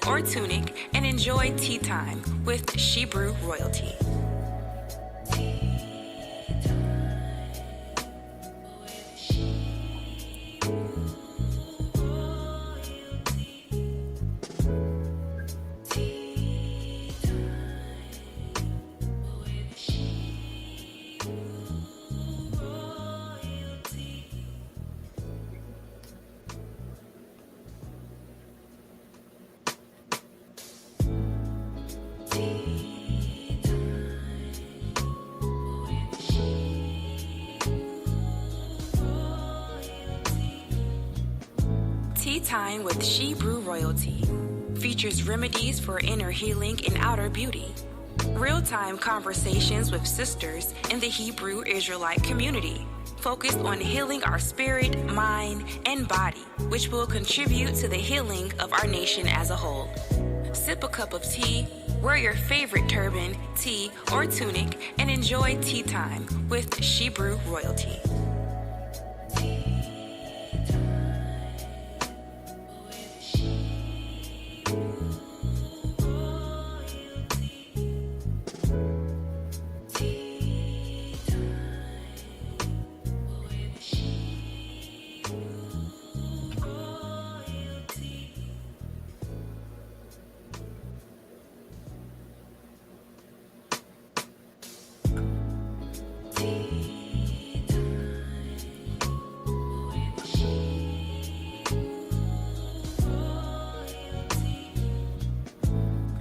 or Tunic and enjoy tea time with Brew royalty. Tea Time with Brew royalty features remedies for inner healing and outer beauty. Real-time conversations with sisters in the Hebrew Israelite community, focused on healing our spirit, mind, and body, which will contribute to the healing of our nation as a whole. Sip a cup of tea, wear your favorite turban, tee, or tunic, and enjoy tea time with Brew royalty.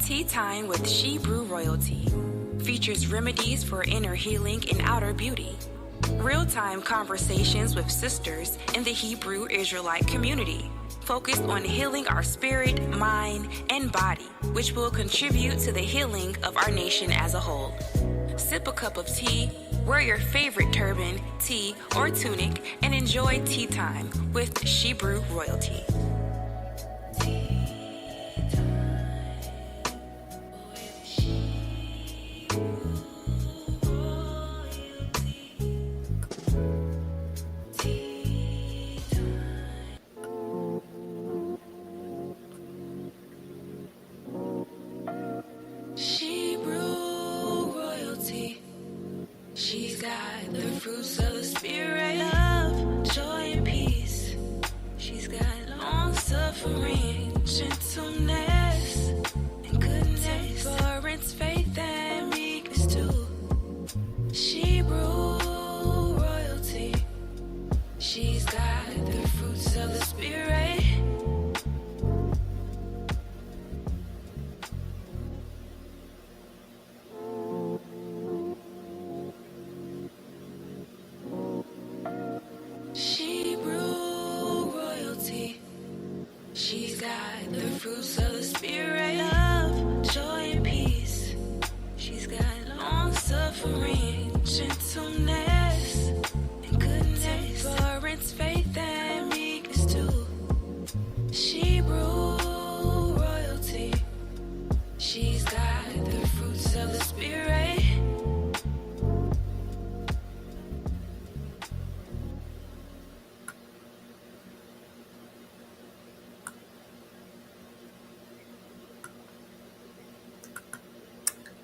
Tea Time with Brew royalty features remedies for inner healing and outer beauty. Real-time conversations with sisters in the Hebrew Israelite community, focused on healing our spirit, mind, and body, which will contribute to the healing of our nation as a whole. Sip a cup of tea, wear your favorite turban, tee, or tunic, and enjoy tea time with Brew royalty. She's got the fruits of the spirit, love, joy, and peace. She's got long suffering, gentleness, and goodness, endurance, faith, and meekness too. She brew royalty. She's got the fruits of the spirit. She's got the fruits of the spirit, love, joy, and peace. She's got long suffering, gentleness, and goodness, endurance, faith, and meekness too. She brew royalty. She's got the fruits of the spirit.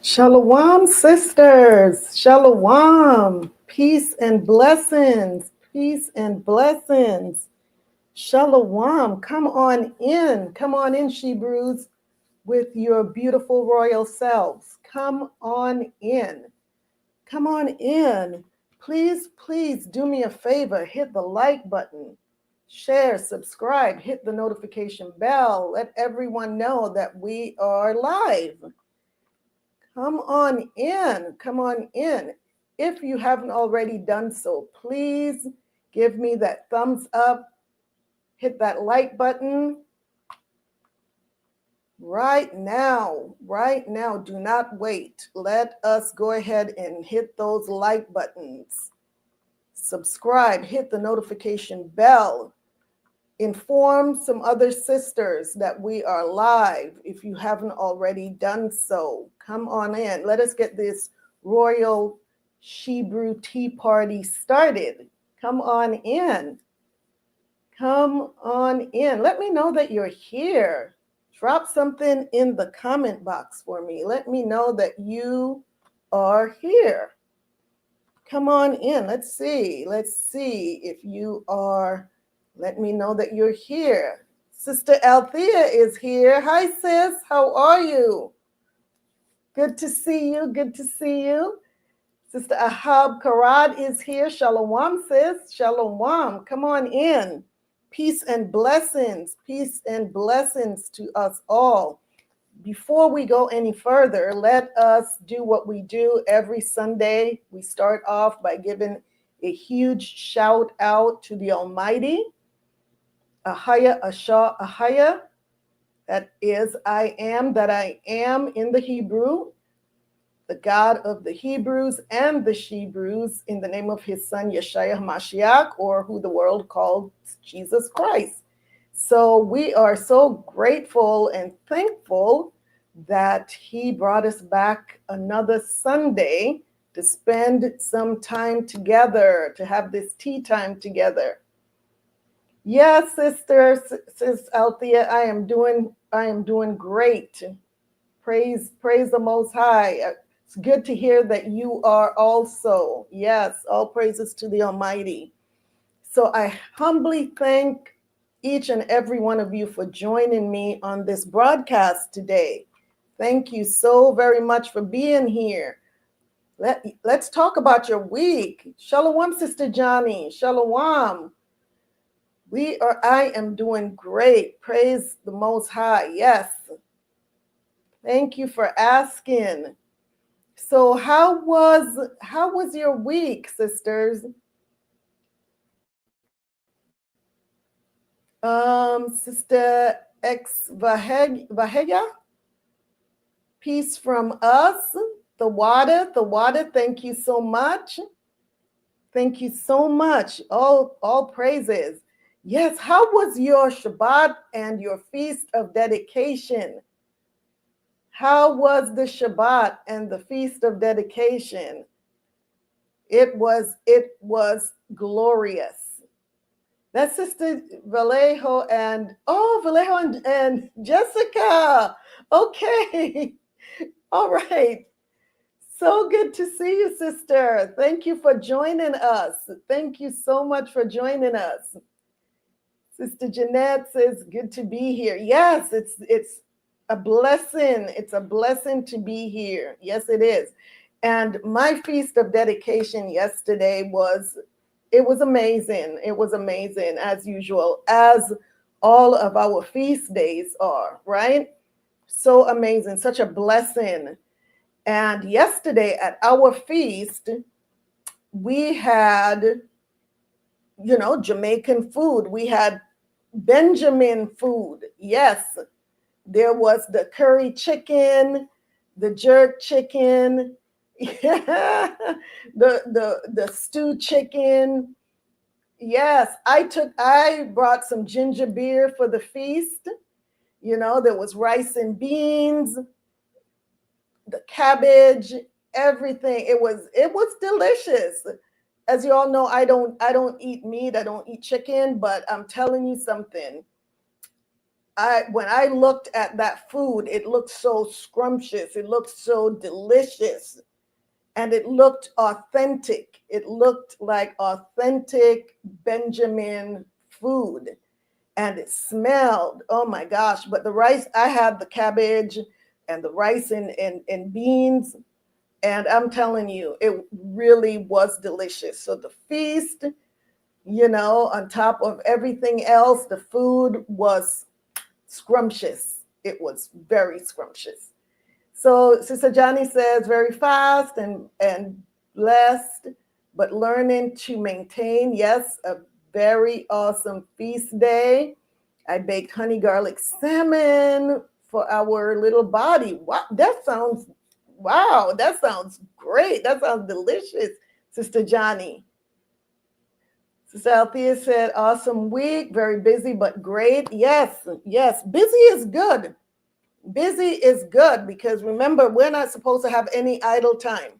Shalom, sisters. Shalom. Peace and blessings. Peace and blessings. Shalom. Come on in. Come on in, Shebrews, with your beautiful royal selves. Come on in. Come on in. Please, please do me a favor. Hit the like button. Share, subscribe, hit the notification bell. Let everyone know that we are live. Come on in. Come on in. If you haven't already done so, please give me that thumbs up. Hit that like button. Right now. Do not wait. Let us go ahead and hit those like buttons. Subscribe. Hit the notification bell. Inform some other sisters that we are live if you haven't already done so. Come on in. Let us get this royal Hebrew tea party started. Come on in. Come on in. Let me know that you're here. Drop something in the comment box for me. Let me know that you are here. Come on in. Let's see. Let's see if you are. Let me know that you're here. Sister Althea is here. Hi, sis. How are you? Good to see you. Good to see you. Sister Ahab Karad is here. Shalom, sis. Shalom. Come on in. Peace and blessings. Peace and blessings to us all. Before we go any further, let us do what we do every Sunday. We start off by giving a huge shout out to the Almighty. AHAYAH, AHAYAH. That is, I am that I am in the Hebrew, the God of the Hebrews and the Shebrews, in the name of his son YASHAYA HaMashiach, or who the world calls Jesus Christ. So we are so grateful and thankful that he brought us back another Sunday to spend some time together, to have this tea time together. Yes, sister, sis Althea, I am doing great. Praise the Most High. It's good to hear that you are also. Yes, all praises to the Almighty. So I humbly thank each and every one of you for joining me on this broadcast today. Thank you so very much for being here. Let's talk about your week. Shalom, Sister Johnny. Shalom. I am doing great. Praise the Most High. Yes. Thank you for asking. So how was your week, sisters? Sister X Vahega, peace from us. The water, thank you so much. Thank you so much. All praises. Yes, how was your Shabbat and your feast of dedication? How was the Shabbat and the feast of dedication? It was glorious. That's Sister Vallejo and Jessica. Okay. All right. So good to see you, sister. Thank you for joining us. Thank you so much for joining us. Sister Jeanette says, good to be here. Yes, it's a blessing. It's a blessing to be here. Yes, it is. And my feast of dedication yesterday was amazing. It was amazing, as usual, as all of our feast days are, right? So amazing, such a blessing. And yesterday at our feast, we had, Jamaican food. We had Benjamin food. Yes, there was the curry chicken, the jerk chicken, the stewed chicken. Yes, I brought some ginger beer for the feast. There was rice and beans, the cabbage, everything. It was delicious. As you all know, I don't eat meat, I don't eat chicken, but I'm telling you something. When I looked at that food, it looked so scrumptious, it looked so delicious, and it looked authentic. It looked like authentic Benjamin food. And it smelled, oh my gosh. But the rice, I had the cabbage and the rice and beans. And I'm telling you, it really was delicious. So the feast, on top of everything else, the food was scrumptious. It was very scrumptious. So Sister Johnny says, very fast and blessed, but learning to maintain. Yes, a very awesome feast day. I baked honey garlic salmon for our little body. Wow, that sounds great. That sounds delicious, Sister Johnny. Sister Althea said, awesome week, very busy, but great. Yes, busy is good. Busy is good because remember, we're not supposed to have any idle time.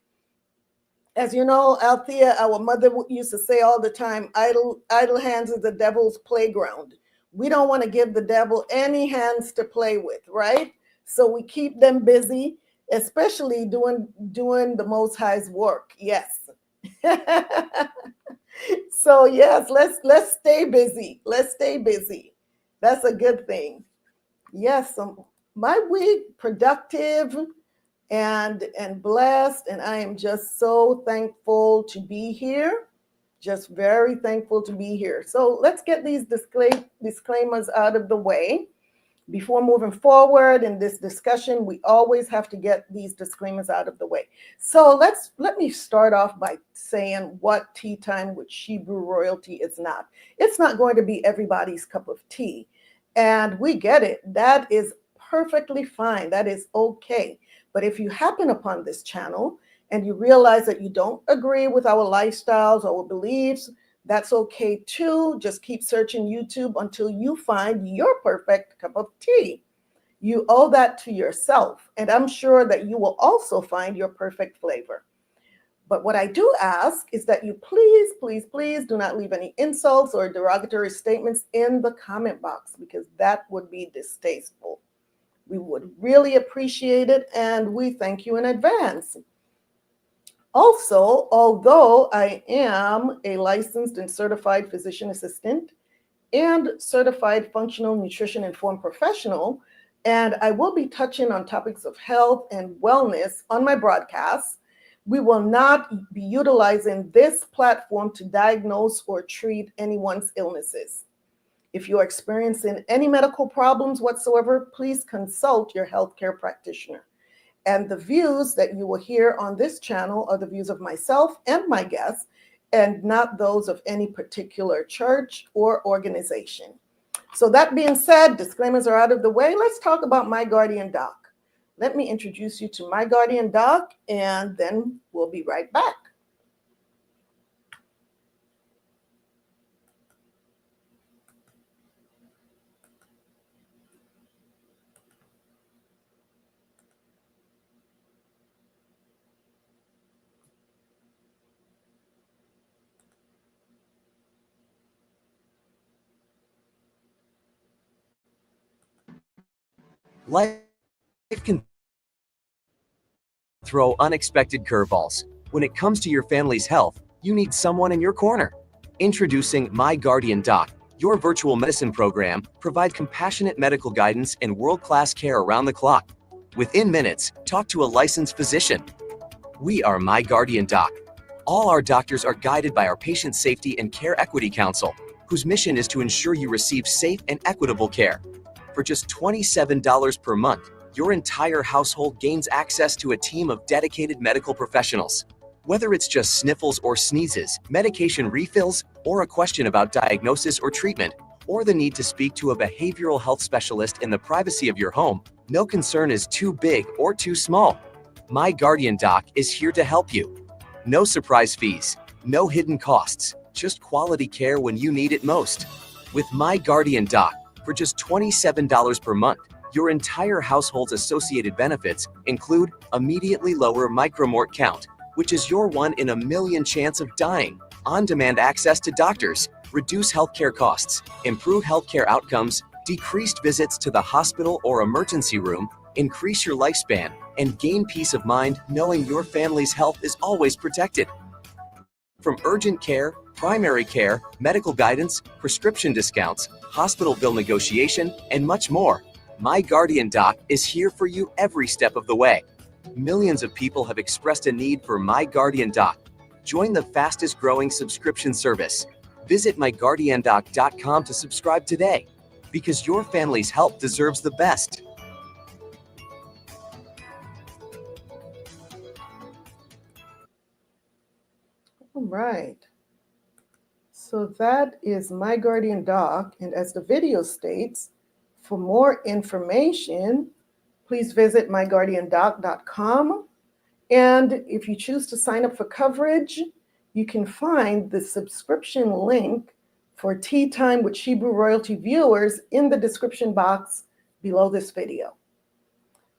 As you know, Althea, our mother used to say all the time, idle hands is the devil's playground. We don't want to give the devil any hands to play with, right? So we keep them busy, especially doing the Most High's work. Yes. So yes, let's stay busy. Let's stay busy. That's a good thing. Yes, my week productive and blessed, and I am just so thankful to be here. Just very thankful to be here. So let's get these disclaimers out of the way. Before moving forward in this discussion, we always have to get these disclaimers out of the way. So let me start off by saying what tea time with Shebrew royalty is not. It's not going to be everybody's cup of tea. And we get it. That is perfectly fine. That is okay. But if you happen upon this channel and you realize that you don't agree with our lifestyles or beliefs, that's okay too. Just keep searching YouTube until you find your perfect cup of tea. You owe that to yourself, and I'm sure that you will also find your perfect flavor. But what I do ask is that you please, please, please do not leave any insults or derogatory statements in the comment box, because that would be distasteful. We would really appreciate it, and we thank you in advance. Also, although I am a licensed and certified physician assistant and certified functional nutrition informed professional, and I will be touching on topics of health and wellness on my broadcasts, we will not be utilizing this platform to diagnose or treat anyone's illnesses. If you are experiencing any medical problems whatsoever, please consult your healthcare practitioner. And the views that you will hear on this channel are the views of myself and my guests, and not those of any particular church or organization. So that being said, disclaimers are out of the way. Let's talk about My Guardian Doc. Let me introduce you to My Guardian Doc, and then we'll be right back. Life can throw unexpected curveballs. When it comes to your family's health, you need someone in your corner. Introducing My Guardian Doc, your virtual medicine program provides compassionate medical guidance and world-class care around the clock. Within minutes, talk to a licensed physician. We are My Guardian Doc. All our doctors are guided by our Patient Safety and Care Equity Council, whose mission is to ensure you receive safe and equitable care. For just $27 per month, your entire household gains access to a team of dedicated medical professionals. Whether it's just sniffles or sneezes, medication refills, or a question about diagnosis or treatment, or the need to speak to a behavioral health specialist in the privacy of your home, no concern is too big or too small. My Guardian Doc is here to help you. No surprise fees, no hidden costs, just quality care when you need it most. With My Guardian Doc, for just $27 per month, your entire household's associated benefits include immediately lower micromort count, which is your 1 in a million chance of dying, on-demand access to doctors, reduce healthcare costs, improve healthcare outcomes, decreased visits to the hospital or emergency room, increase your lifespan, and gain peace of mind knowing your family's health is always protected. From urgent care, primary care, medical guidance, prescription discounts, hospital bill negotiation, and much more, My Guardian Doc is here for you every step of the way. Millions of people have expressed a need for My Guardian Doc. Join the fastest growing subscription service. Visit myguardiandoc.com to subscribe today, because your family's health deserves the best. All right. So that is My Guardian Doc, and as the video states, for more information, please visit myguardiandoc.com. And if you choose to sign up for coverage, you can find the subscription link for Tea Time with Shebrew Royalty viewers in the description box below this video.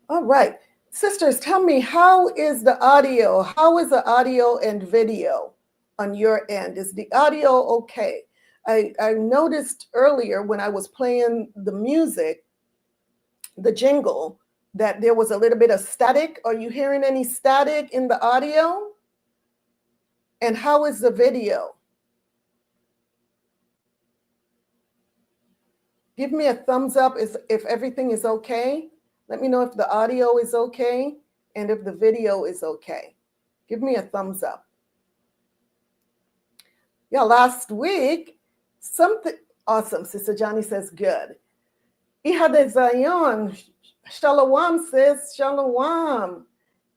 All right, sisters, tell me, how is the audio? How is the audio and video on your end? Is the audio okay? I noticed earlier when I was playing the music, the jingle, that there was a little bit of static. Are you hearing any static in the audio? And how is the video? Give me a thumbs up if everything is okay. Let me know if the audio is okay and if the video is okay. Give me a thumbs up. Yeah, last week, something awesome. Sister Johnny says, good. AHAYAH Zion, Shalom, sis, Shalom.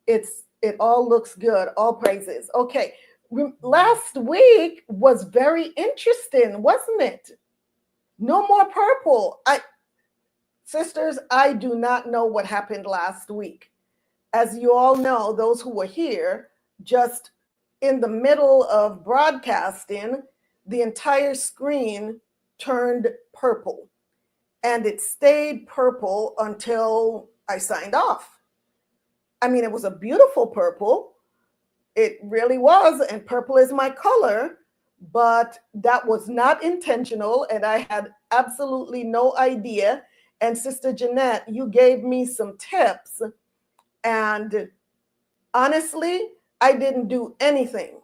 It all looks good. All praises. Okay. Last week was very interesting, wasn't it? No more purple. Sisters, I do not know what happened last week. As you all know, those who were here, just in the middle of broadcasting, the entire screen turned purple. And it stayed purple until I signed off. I mean, it was a beautiful purple. It really was. And purple is my color. But that was not intentional. And I had absolutely no idea. And Sister Jeanette, you gave me some tips. And honestly, I didn't do anything.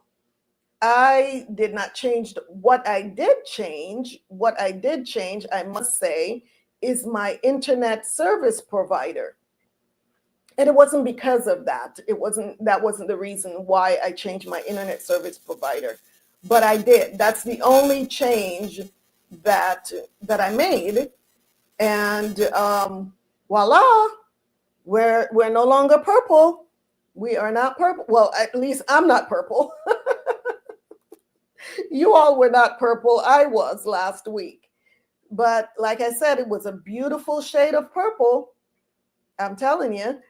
I did not change. What I did change, I must say, is my internet service provider. And it wasn't because of that. That wasn't the reason why I changed my internet service provider. But I did. That's the only change that I made. And voila, we're no longer purple. We are not purple. Well, at least I'm not purple. You all were not purple. I was last week. But like I said, it was a beautiful shade of purple. I'm telling you.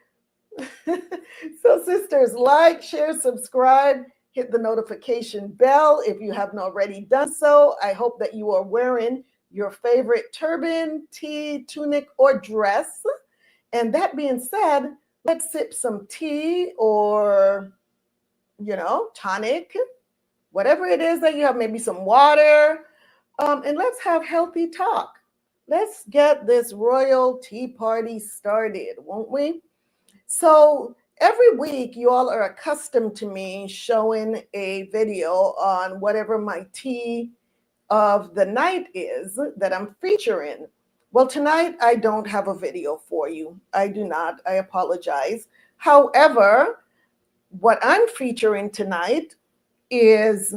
So sisters, like, share, subscribe, hit the notification bell if you haven't already done so. I hope that you are wearing your favorite turban, tee, tunic, or dress. And that being said, let's sip some tea or, tonic, whatever it is that you have, maybe some water, and let's have healthy talk. Let's get this royal tea party started, won't we? So every week, you all are accustomed to me showing a video on whatever my tea of the night is that I'm featuring. Well, tonight, I don't have a video for you. I do not. I apologize. However, what I'm featuring tonight is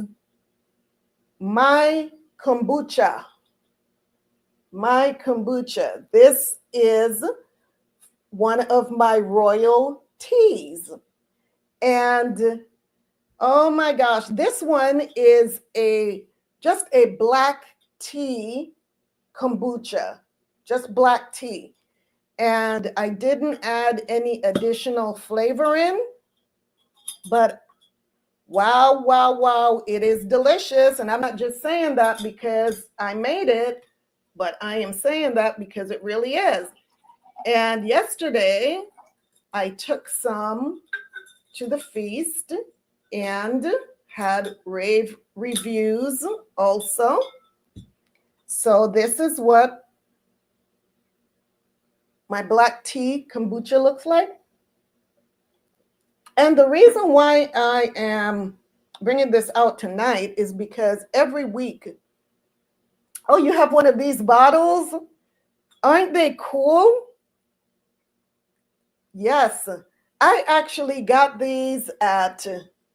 my kombucha. My kombucha. This is one of my royal teas. And oh my gosh, this one is just a black tea kombucha, just black tea. And I didn't add any additional flavor in, but wow, wow, wow, it is delicious. And I'm not just saying that because I made it, but I am saying that because it really is. And yesterday, I took some to the feast and had rave reviews also. So this is what my black tea kombucha looks like. And the reason why I am bringing this out tonight is because every week, oh, you have one of these bottles? Aren't they cool? Yes, I actually got these at,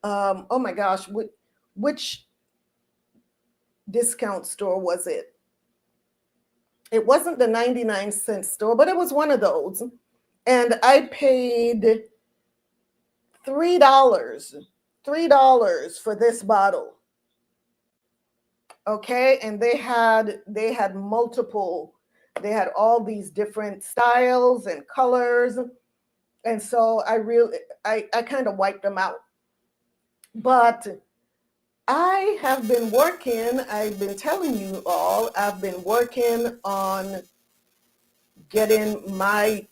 oh my gosh, which discount store was it? It wasn't the 99-cent store, but it was one of those. And I paid $3 for this bottle. Okay, and they had multiple, they had all these different styles and colors. And so I kind of wiped them out. But I have been working, I've been telling you all, I've been working on getting my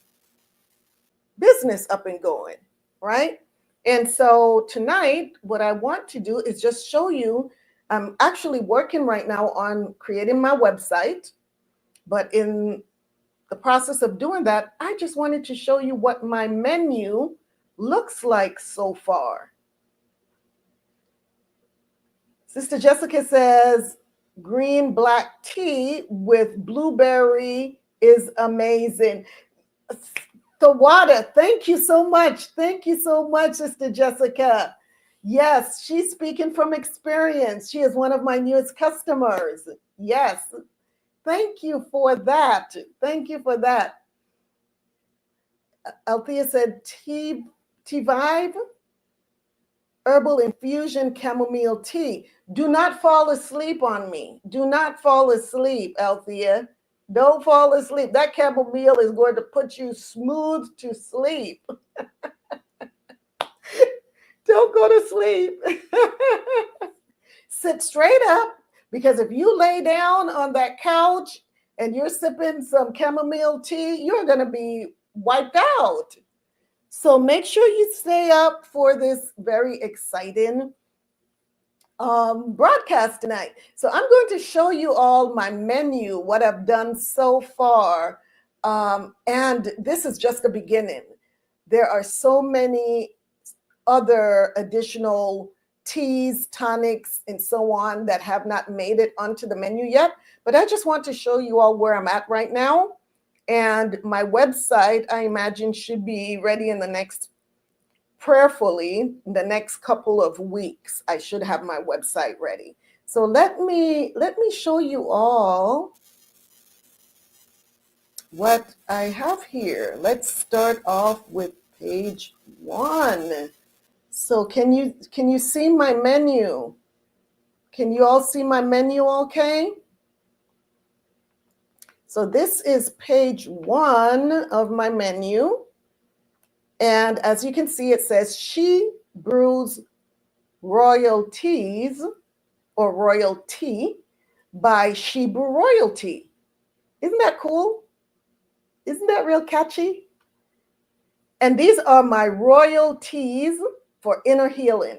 business up and going, right? And so tonight, what I want to do is just show you I'm actually working right now on creating my website, but in the process of doing that, I just wanted to show you what my menu looks like so far. Sister Jessica says, green black tea with blueberry is amazing. The water, thank you so much. Thank you so much, Sister Jessica. Yes, she's speaking from experience. She is one of my newest customers. Yes, thank you for that. Thank you for that. Althea said, tea vibe, herbal infusion chamomile tea. Do not fall asleep on me. Do not fall asleep, Althea. Don't fall asleep. That chamomile is going to put you smooth to sleep. Don't go to sleep. Sit straight up, because if you lay down on that couch and you're sipping some chamomile tea, you're going to be wiped out. So make sure you stay up for this very exciting broadcast tonight. So I'm going to show you all my menu, what I've done so far. And this is just the beginning. There are so many other additional teas, tonics, and so on that have not made it onto the menu yet. But I just want to show you all where I'm at right now. And my website, I imagine, should be ready in the next, prayerfully, the next couple of weeks. I should have my website ready. So let me show you all what I have here. Let's start off with page 1. So can you see my menu? Can you all see my menu okay? So this is page 1 of my menu. And as you can see, it says She Brews Royalties, or Royalty, by She Brew Royalty. Isn't that cool? Isn't that real catchy? And these are my royalties for inner healing.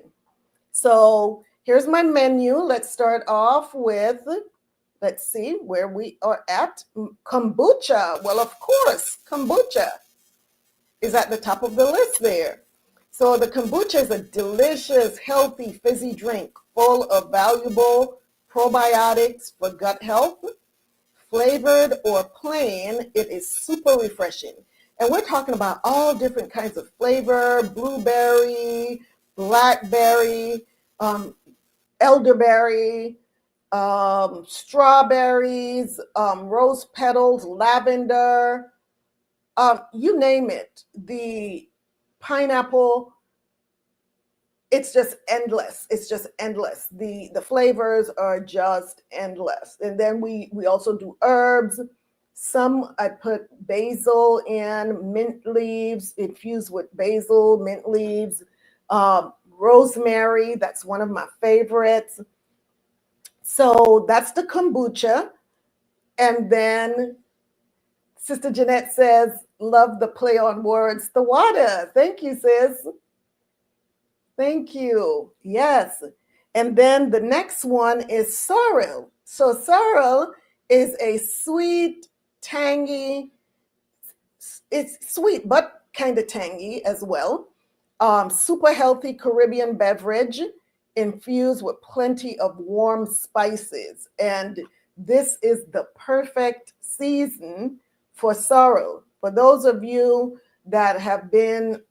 So here's my menu. Let's start off with, let's see where we are at. Kombucha. Well, of course, kombucha is at the top of the list there. So the kombucha is a delicious, healthy, fizzy drink full of valuable probiotics for gut health. Flavored or plain, it is super refreshing. And we're talking about all different kinds of flavor: blueberry, blackberry, elderberry, strawberries, rose petals, lavender, you name it. The pineapple, it's just endless. It's just endless. The flavors are just endless. And then we also do herbs. Some I put basil in, mint leaves infused with basil, mint leaves, rosemary. That's one of my favorites. So that's the kombucha. And then Sister Jeanette says, love the play on words. The water. Thank you, sis. Thank you. Yes. And then the next one is sorrel. So sorrel is a sweet, tangy, it's sweet, but kind of tangy as well. Super healthy Caribbean beverage infused with plenty of warm spices. And this is the perfect season for sorrel. For those of you that have been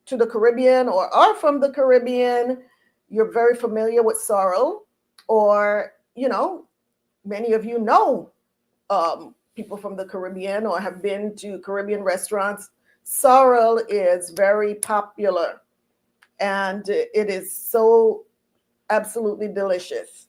to the Caribbean or are from the Caribbean, you're very familiar with sorrel, or, many of you know people from the Caribbean or have been to Caribbean restaurants. Sorrel is very popular, and it is so absolutely delicious.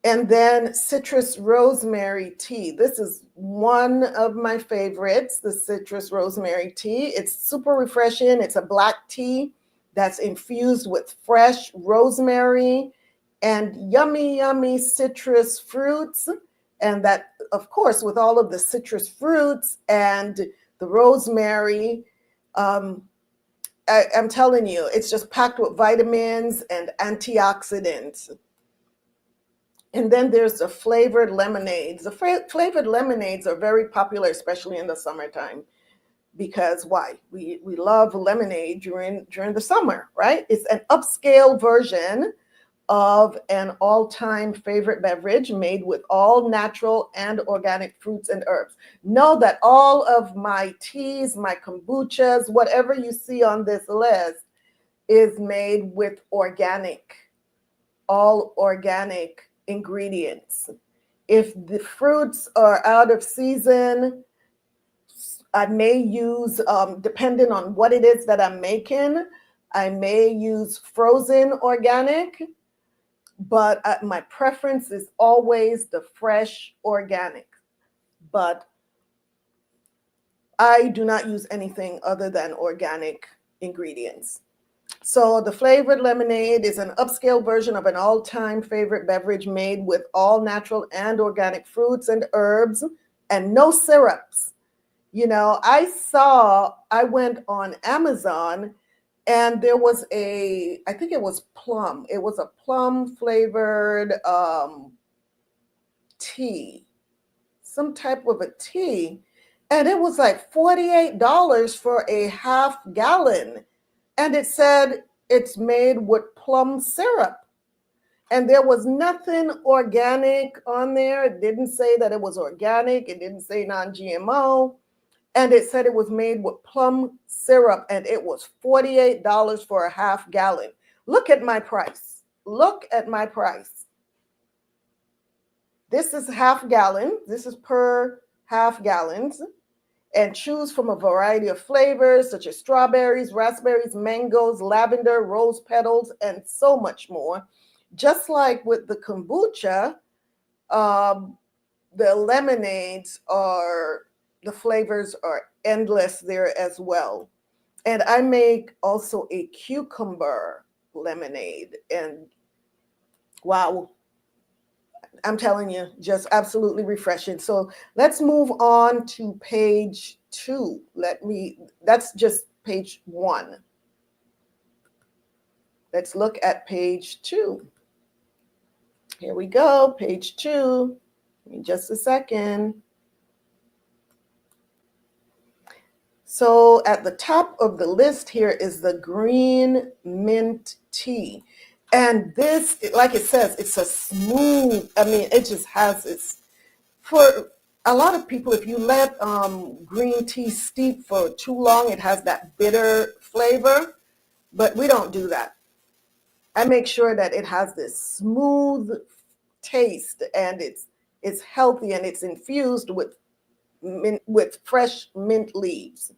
And then citrus rosemary tea. This is one of my favorites, the citrus rosemary tea. It's super refreshing. It's a black tea that's infused with fresh rosemary and yummy, yummy citrus fruits. And that, of course, with all of the citrus fruits and the rosemary, I'm telling you, it's just packed with vitamins and antioxidants. And then there's the flavored lemonades. The flavored lemonades are very popular, especially in the summertime. Because why? We love lemonade during the summer, right? It's an upscale version of an all-time favorite beverage made with all natural and organic fruits and herbs. Know that all of my teas, my kombuchas, whatever you see on this list is made with all organic ingredients. If the fruits are out of season, I may use, depending on what it is that I'm making, I may use frozen organic, but my preference is always the fresh organic. But I do not use anything other than organic ingredients. So the flavored lemonade is an upscale version of an all-time favorite beverage made with all natural and organic fruits and herbs and no syrups. You know, I went on Amazon and there was I think it was plum. It was a plum flavored tea, some type of a tea. And it was like $48 for a half gallon. And it said it's made with plum syrup. And there was nothing organic on there. It didn't say that it was organic. It didn't say non-GMO. And it said it was made with plum syrup. And it was $48 for a half gallon. Look at my price. Look at my price. This is half gallon. This is per half gallons. And choose from a variety of flavors such as strawberries, raspberries, mangoes, lavender, rose petals, and so much more. Just like with the kombucha, the lemonades the flavors are endless there as well. And I make also a cucumber lemonade. And wow, I'm telling you, just absolutely refreshing. So let's move on to page 2. That's just page 1. Let's look at page 2. Here we go, page 2. Give me just a second. So at the top of the list here is the green mint tea. And this, like it says, it's a smooth, it just has its, for a lot of people, if you let green tea steep for too long, it has that bitter flavor, but we don't do that. I make sure that it has this smooth taste and it's healthy and it's infused with fresh mint leaves.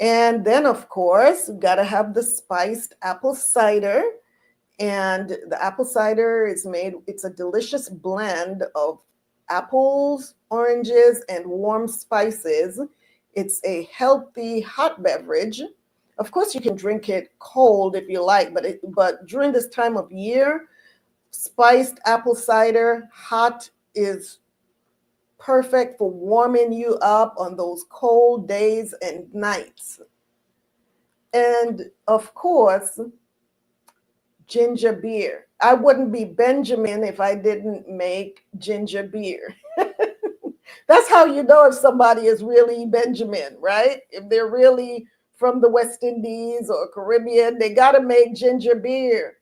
And then, of course, you've got to have the spiced apple cider. And the apple cider it's a delicious blend of apples, oranges, and warm spices. It's a healthy hot beverage. Of course, you can drink it cold if you like, but during this time of year, spiced apple cider hot is perfect for warming you up on those cold days and nights. And of course, ginger beer. I wouldn't be Benjamin if I didn't make ginger beer. That's how you know if somebody is really Benjamin, right? If they're really from the West Indies or Caribbean, they got to make ginger beer.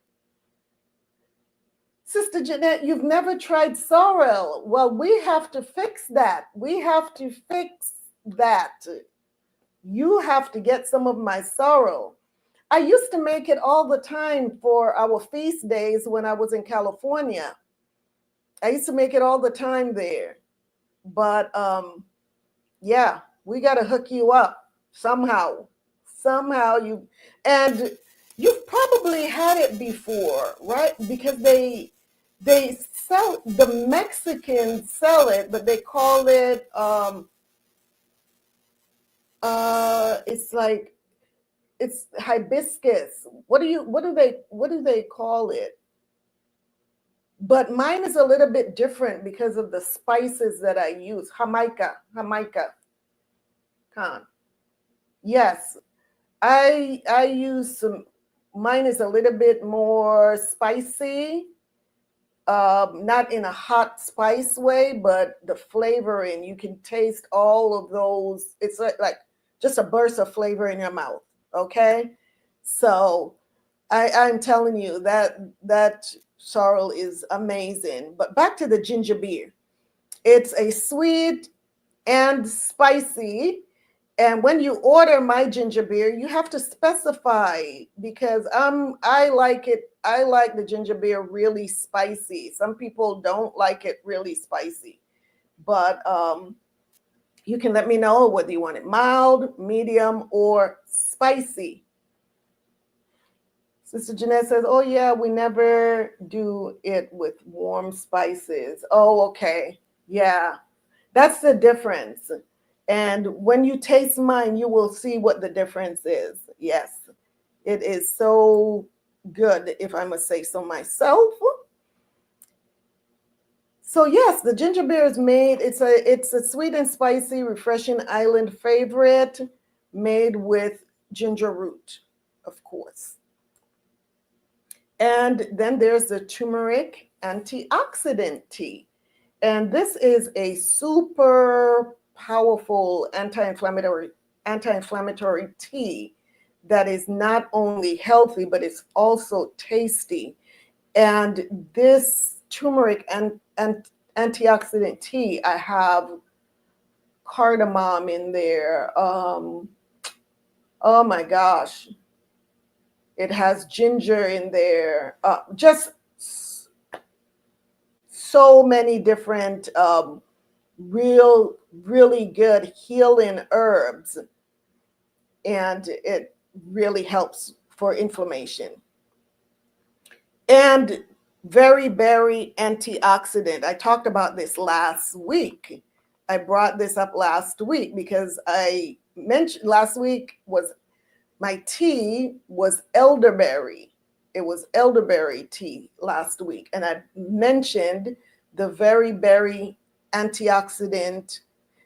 Sister Jeanette, you've never tried sorrel. Well, we have to fix that. We have to fix that. You have to get some of my sorrel. I used to make it all the time for our feast days when I was in California. I used to make it all the time there. But yeah, we got to hook you up somehow. You've probably had it before, right? Because they sell, the Mexicans sell it, but they call it it's hibiscus. What do they call it? But mine is a little bit different because of the spices that I use. Jamaica. Yes. I use some, mine is a little bit more spicy, not in a hot spice way, but the flavoring, you can taste all of those. It's like just a burst of flavor in your mouth. Okay. So I'm telling you that sorrel is amazing. But back to the ginger beer. It's a sweet and spicy. And when you order my ginger beer, you have to specify, because I like it. I like the ginger beer really spicy. Some people don't like it really spicy, but you can let me know whether you want it mild, medium, or spicy. Sister Jeanette says, "Oh yeah, we never do it with warm spices." Oh, okay, yeah, that's the difference. And when you taste mine, you will see what the difference is. Yes, it is so good, if I must say so myself. So yes, the ginger beer is made. It's a sweet and spicy, refreshing island favorite, made with ginger root, of course. And then there's the turmeric antioxidant tea. And this is a super powerful anti-inflammatory tea that is not only healthy, but it's also tasty. And this turmeric and antioxidant tea, I have cardamom in there. Oh my gosh. It has ginger in there. Just so many different really good healing herbs, and it really helps for inflammation. And very berry antioxidant. I talked about this last week. I brought this up last week because I mentioned last week was my tea was elderberry. It was elderberry tea last week, and I mentioned the very berry antioxidant.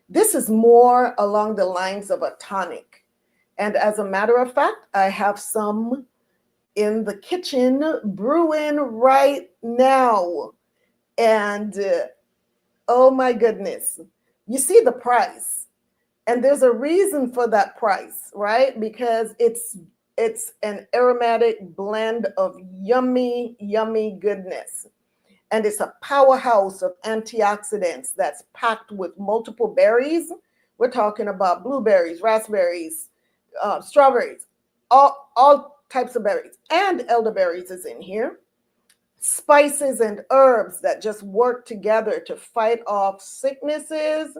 This is more along the lines of a tonic. And as a matter of fact, I have some in the kitchen brewing right now. And oh my goodness, you see the price. And there's a reason for that price, right? Because it's an aromatic blend of yummy, yummy goodness. And it's a powerhouse of antioxidants that's packed with multiple berries. We're talking about blueberries, raspberries, strawberries, all types of berries. And elderberries is in here. Spices and herbs that just work together to fight off sicknesses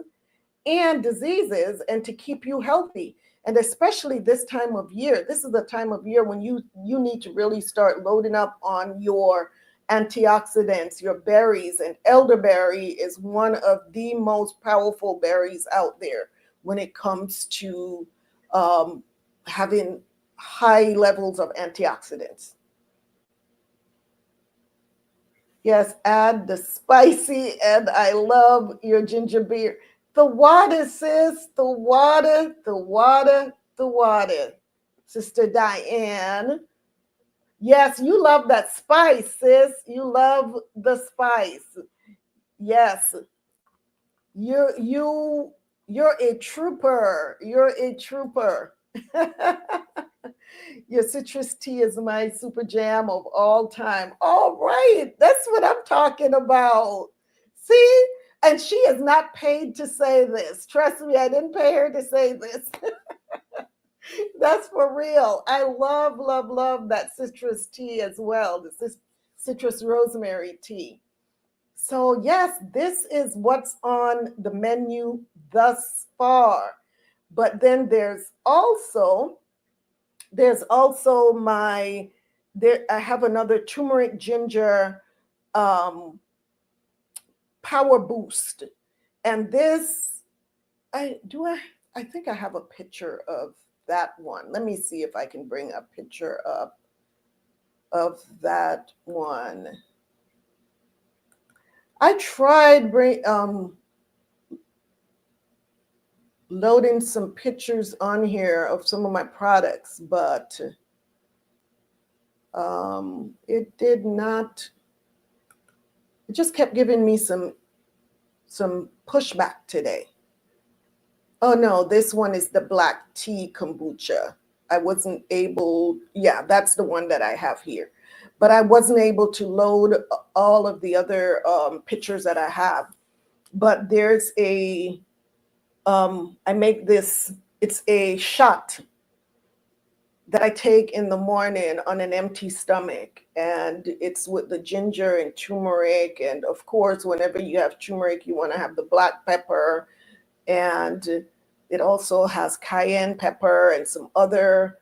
and diseases and to keep you healthy. And especially this time of year, this is the time of year when you need to really start loading up on your antioxidants, your berries. And elderberry is one of the most powerful berries out there when it comes to having high levels of antioxidants. Yes, add the spicy, and I love your ginger beer. The water, sis, the water, the water, the water. Sister Diane. Yes, you love that spice, sis. You love the spice. Yes. You're a trooper. You're a trooper. Your citrus tea is my super jam of all time. All right. That's what I'm talking about. See? And she is not paid to say this. Trust me, I didn't pay her to say this. That's for real. I love, love, love that citrus tea as well. This is citrus rosemary tea. So yes, this is what's on the menu thus far. But then there's also I have another turmeric ginger power boost. And this, I think I have a picture of that one. Let me see if I can bring a picture up of that one. I tried loading some pictures on here of some of my products, but it did not, it just kept giving me some pushback today. Oh no, this one is the black tea kombucha. I wasn't able, yeah, that's the one that I have here. But I wasn't able to load all of the other pictures that I have. But there's a, I make this, it's a shot that I take in the morning on an empty stomach. And it's with the ginger and turmeric. And of course, whenever you have turmeric, you want to have the black pepper. And it also has cayenne pepper and some other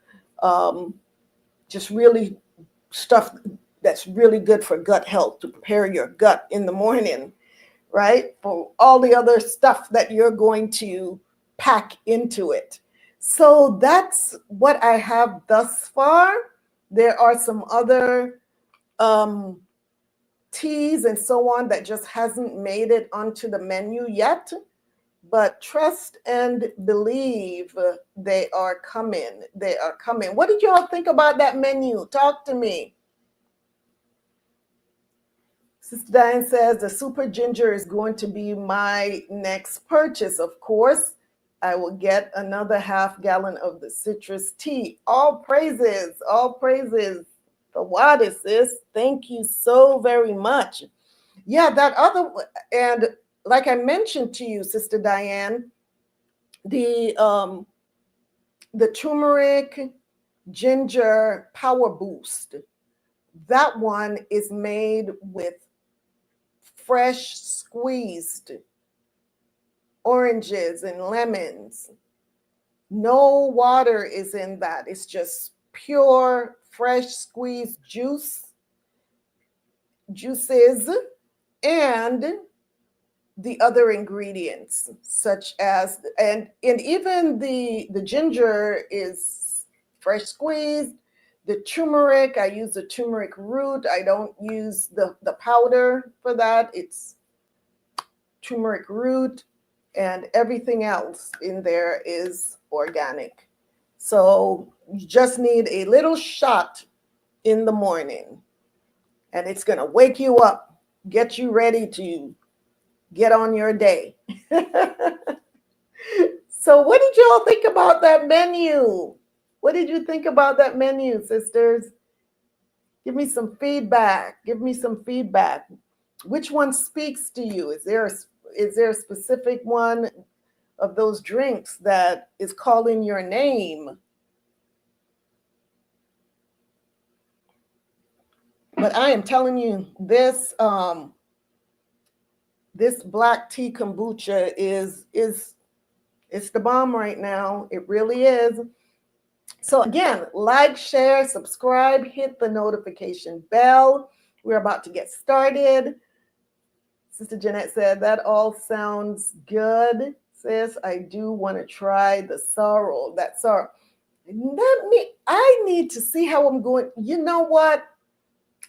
just really stuff that's really good for gut health, to prepare your gut in the morning, right? For all the other stuff that you're going to pack into it. So that's what I have thus far. There are some other teas and so on that just hasn't made it onto the menu yet. But trust and believe, they are coming. They are coming. What did y'all think about that menu? Talk to me. Sister Diane says the super ginger is going to be my next purchase. Of course, I will get another half gallon of the citrus tea. All praises, all praises. The water, sis. Thank you so very much. Yeah, that other, and like I mentioned to you, Sister Diane, the turmeric ginger power boost, that one is made with fresh squeezed oranges and lemons. No water is in that. It's just pure fresh squeezed juices, and the other ingredients, such as, and even the ginger is fresh squeezed. The turmeric, I use the turmeric root. I don't use the powder for that. It's turmeric root, and everything else in there is organic. So you just need a little shot in the morning, and it's going to wake you up, get you ready to get on your day. So what did y'all think about that menu? What did you think about that menu, sisters? Give me some feedback. Give me some feedback. Which one speaks to you? Is there a specific one of those drinks that is calling your name? But I am telling you, this this black tea kombucha is it's the bomb right now. It really is. So again, like, share, subscribe, hit the notification bell. We're about to get started. Sister Jeanette said, that all sounds good, sis. I do want to try the sorrel. That sorrel. I need to see how I'm going. You know what?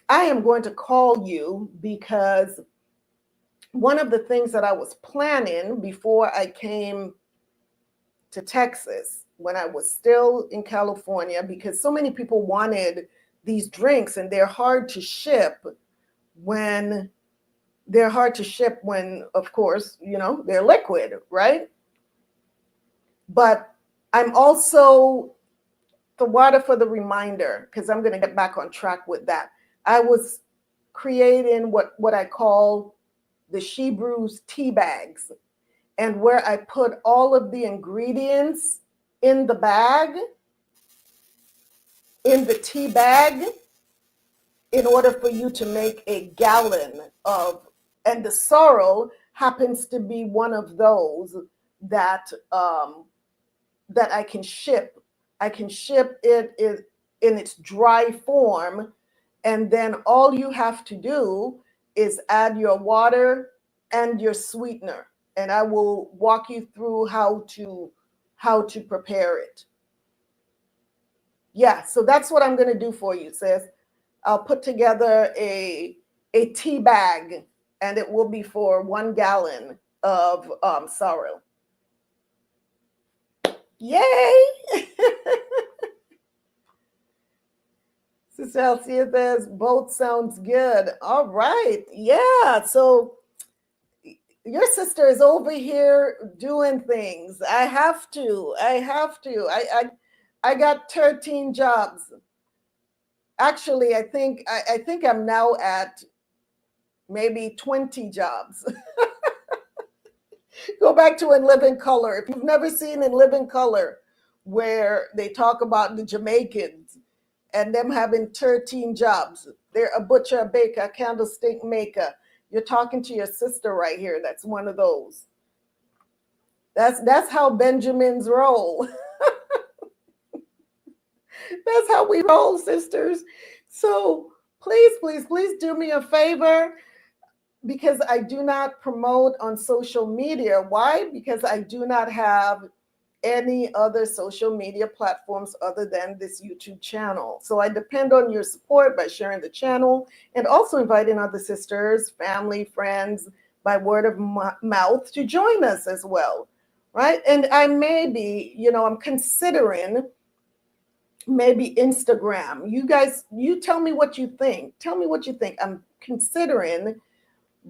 I am going to call you, because one of the things that I was planning before I came to Texas, when I was still in California, because so many people wanted these drinks, and they're hard to ship when, of course, you know, they're liquid, right? But I'm also, the water for the reminder, because I'm going to get back on track with that. I was creating what I call the Shebrews tea bags, and where I put all of the ingredients in the bag, in the tea bag, in order for you to make a gallon of, and the sorrel happens to be one of those that that I can ship. I can ship it in its dry form, and then all you have to do is add your water and your sweetener, and I will walk you through how to prepare it. Yeah, so that's what I'm going to do for you, sis. I'll put together a tea bag, and it will be for 1 gallon of sorrel. Yay! Sister Alcia says both sounds good. All right. Yeah. So your sister is over here doing things. I have to. I got 13 jobs. Actually, I think I'm now at maybe 20 jobs. Go back to In Living Color. If you've never seen In Living Color, where they talk about the Jamaicans and them having 13 jobs. They're a butcher, a baker, a candlestick maker. You're talking to your sister right here. That's one of those. That's how Benjamins roll. That's how we roll, sisters. So please do me a favor, because I do not promote on social media. Why? Because I do not have any other social media platforms other than this YouTube channel. So I depend on your support by sharing the channel and also inviting other sisters, family, friends by word of mouth to join us as well, right? And I may be, I'm considering maybe Instagram. You guys, you tell me what you think. Tell me what you think. I'm considering,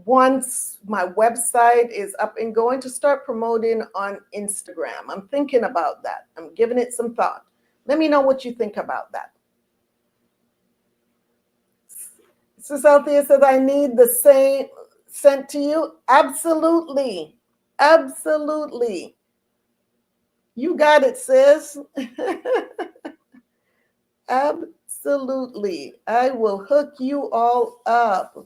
once my website is up and going, to start promoting on Instagram. I'm thinking about that. I'm giving it some thought. Let me know what you think about that. Sister Althea says, I need the same sent to you. Absolutely. Absolutely. You got it, sis. Absolutely. I will hook you all up.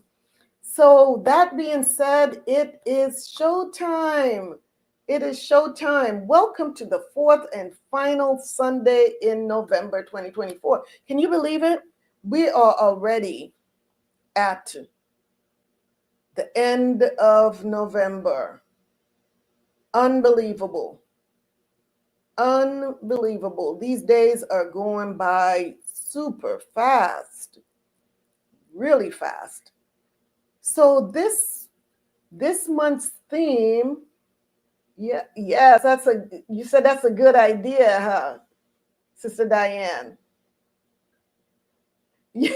So that being said, it is showtime. It is showtime. Welcome to the fourth and final Sunday in November 2024. Can you believe it? We are already at the end of November. Unbelievable. Unbelievable. These days are going by super fast, really fast. So this month's theme, yes, you said that's a good idea, huh, Sister Diane? Yeah.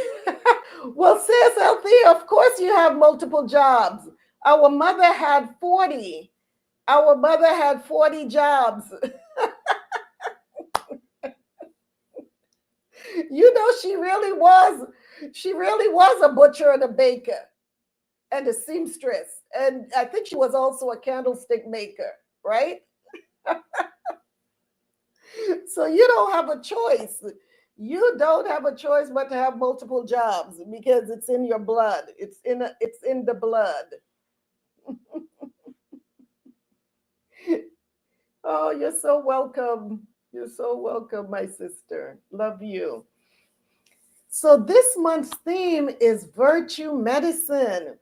Well, sis Althea, of course you have multiple jobs. Our mother had 40. Our mother had 40 jobs. She really was a butcher and a baker and a seamstress. And I think she was also a candlestick maker, right? So you don't have a choice. You don't have a choice but to have multiple jobs, because it's in your blood. It's in the blood. Oh, you're so welcome. You're so welcome, my sister. Love you. So this month's theme is virtue medicine.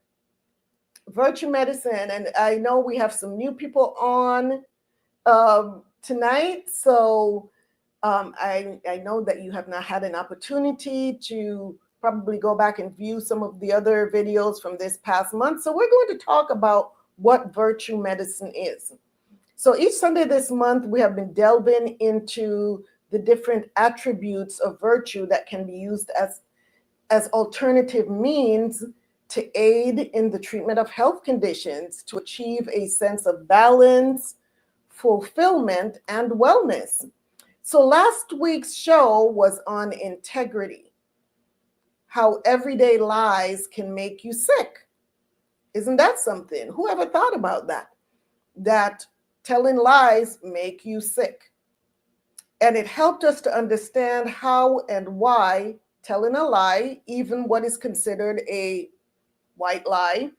Virtue medicine. And I know we have some new people on tonight. So I know that you have not had an opportunity to probably go back and view some of the other videos from this past month. So we're going to talk about what virtue medicine is. So each Sunday this month, we have been delving into the different attributes of virtue that can be used as alternative means to aid in the treatment of health conditions to achieve a sense of balance, fulfillment, and wellness. So last week's show was on integrity, how everyday lies can make you sick. Isn't that something? Who ever thought about that? That telling lies make you sick. And it helped us to understand how and why telling a lie, even what is considered a white lie,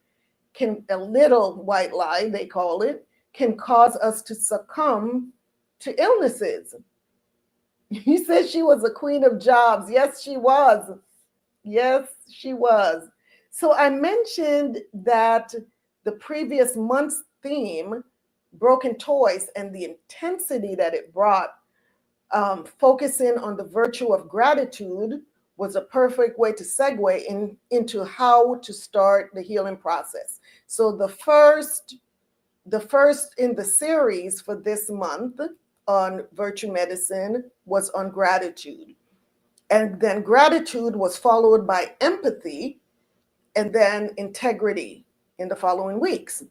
a little white lie, they call it, can cause us to succumb to illnesses. You said she was a queen of jobs. Yes, she was. Yes, she was. So I mentioned that the previous month's theme, broken toys, and the intensity that it brought, focusing on the virtue of gratitude, was a perfect way to segue into how to start the healing process. So the first in the series for this month on virtue medicine was on gratitude. And then gratitude was followed by empathy and then integrity in the following weeks.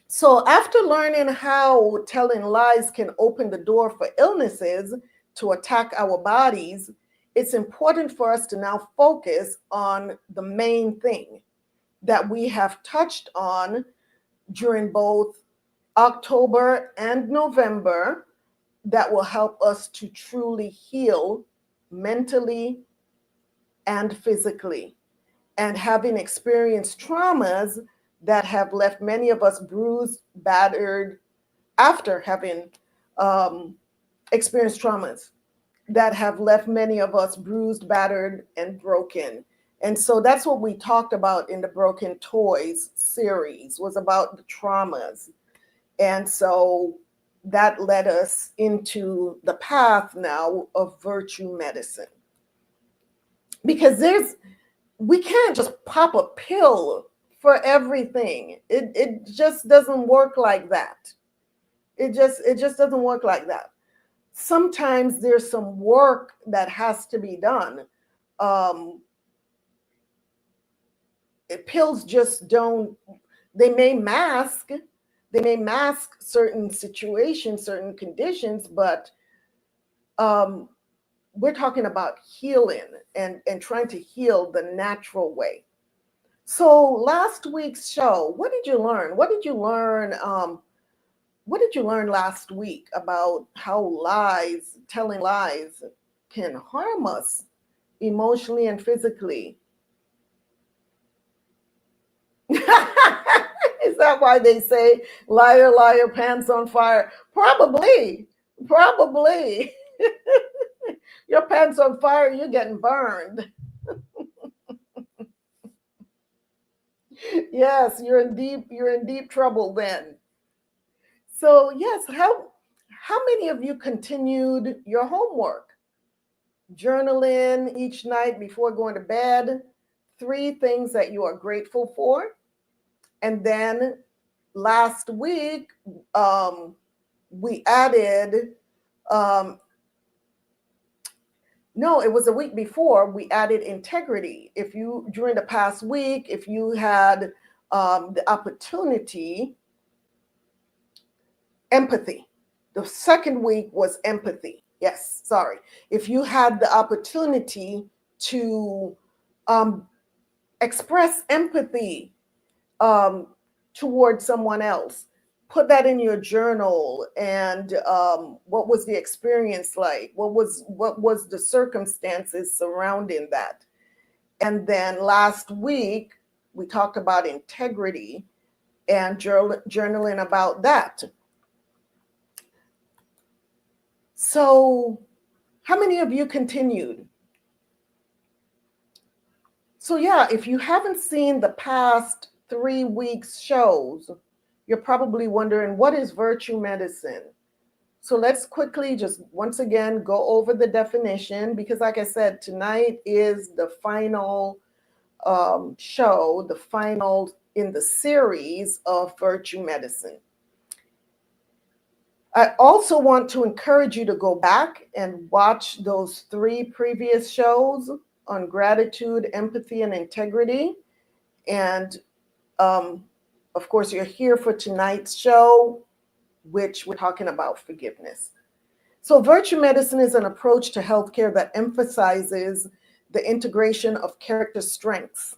So after learning how telling lies can open the door for illnesses to attack our bodies, it's important for us to now focus on the main thing that we have touched on during both October and November that will help us to truly heal mentally and physically. And having experienced traumas that have left many of us bruised, battered, after having experienced traumas that have left many of us bruised, battered, and broken. And so that's what we talked about in the Broken Toys series, was about the traumas. And so that led us into the path now of virtue medicine. Because we can't just pop a pill for everything. It just doesn't work like that. It just doesn't work like that. Sometimes there's some work that has to be done. Pills just don't, they may mask certain situations, certain conditions, but we're talking about healing and trying to heal the natural way. So last week's show, what did you learn? What did you learn last week about how telling lies can harm us emotionally and physically? Is that why they say liar, liar, pants on fire? Probably. Your pants on fire, you're getting burned. Yes, you're in deep trouble then. So yes, how many of you continued your homework? Journaling each night before going to bed, 3 things that you are grateful for. And then last week, we added, no, it was a week before, we added integrity. During the past week, if you had the opportunity, empathy. The second week was empathy. Yes, sorry. If you had the opportunity to express empathy towards someone else, put that in your journal. And what was the experience like? What was the circumstances surrounding that? And then last week we talked about integrity and journaling about that. So how many of you continued? So yeah, if you haven't seen the past 3 weeks shows, you're probably wondering, what is virtue medicine? So let's quickly just once again go over the definition, because like I said, tonight is the final show, the final in the series of virtue medicine. I also want to encourage you to go back and watch those 3 previous shows on gratitude, empathy, and integrity. And of course, you're here for tonight's show, which we're talking about forgiveness. So virtue medicine is an approach to healthcare that emphasizes the integration of character strengths,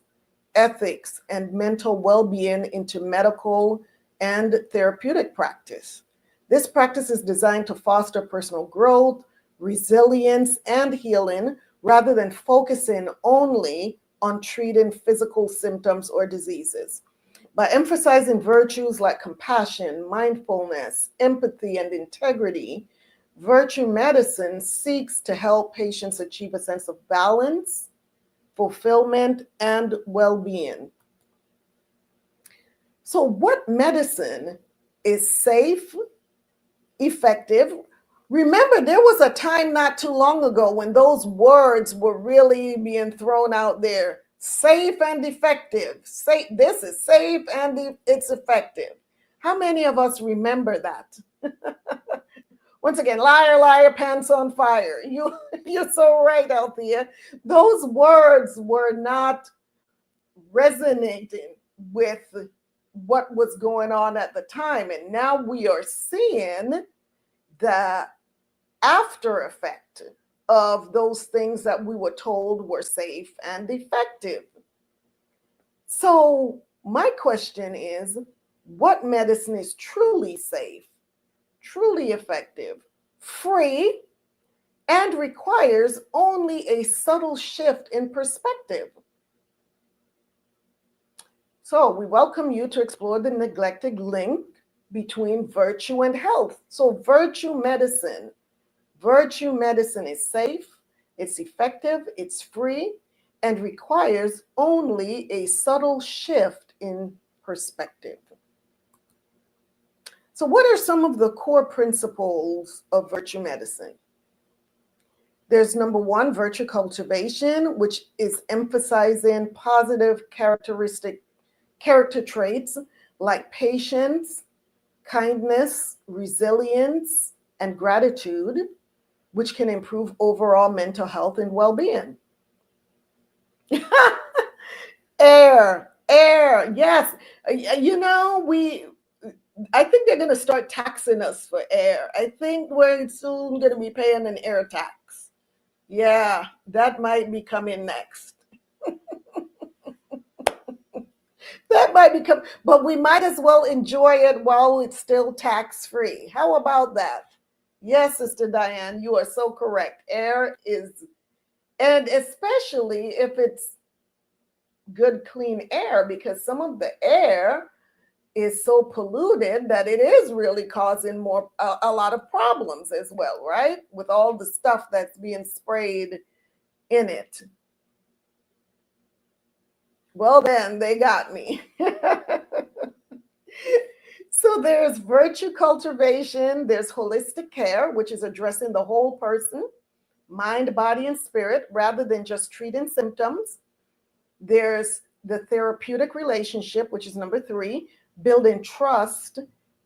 ethics, and mental well-being into medical and therapeutic practice. This practice is designed to foster personal growth, resilience, and healing, rather than focusing only on treating physical symptoms or diseases. By emphasizing virtues like compassion, mindfulness, empathy, and integrity, virtue medicine seeks to help patients achieve a sense of balance, fulfillment, and well-being. So what medicine is safe, effective? Remember, there was a time not too long ago when those words were really being thrown out there. Safe and effective. This is safe and it's effective. How many of us remember that? Once again, liar, liar, pants on fire. You're so right, Althea. Those words were not resonating with what was going on at the time. And now we are seeing the after effect of those things that we were told were safe and effective. So my question is, what medicine is truly safe, truly effective, free, and requires only a subtle shift in perspective? So we welcome you to explore the neglected link between virtue and health. So virtue medicine is safe, it's effective, it's free, and requires only a subtle shift in perspective. So what are some of the core principles of virtue medicine? There's number one, virtue cultivation, which is emphasizing positive character traits like patience, kindness, resilience, and gratitude, which can improve overall mental health and well-being. Air, yes. You know, I think they're going to start taxing us for air. I think we're soon going to be paying an air tax. Yeah, that might be coming next. That might become, but we might as well enjoy it while it's still tax-free. How about that? Yes, Sister Diane, you are so correct. Air is, and especially if it's good, clean air, because some of the air is so polluted that it is really causing a lot of problems as well, right? With all the stuff that's being sprayed in it. Well, then they got me. So there's virtue cultivation, there's holistic care, which is addressing the whole person, mind, body, and spirit, rather than just treating symptoms. There's the therapeutic relationship, which is number three, building trust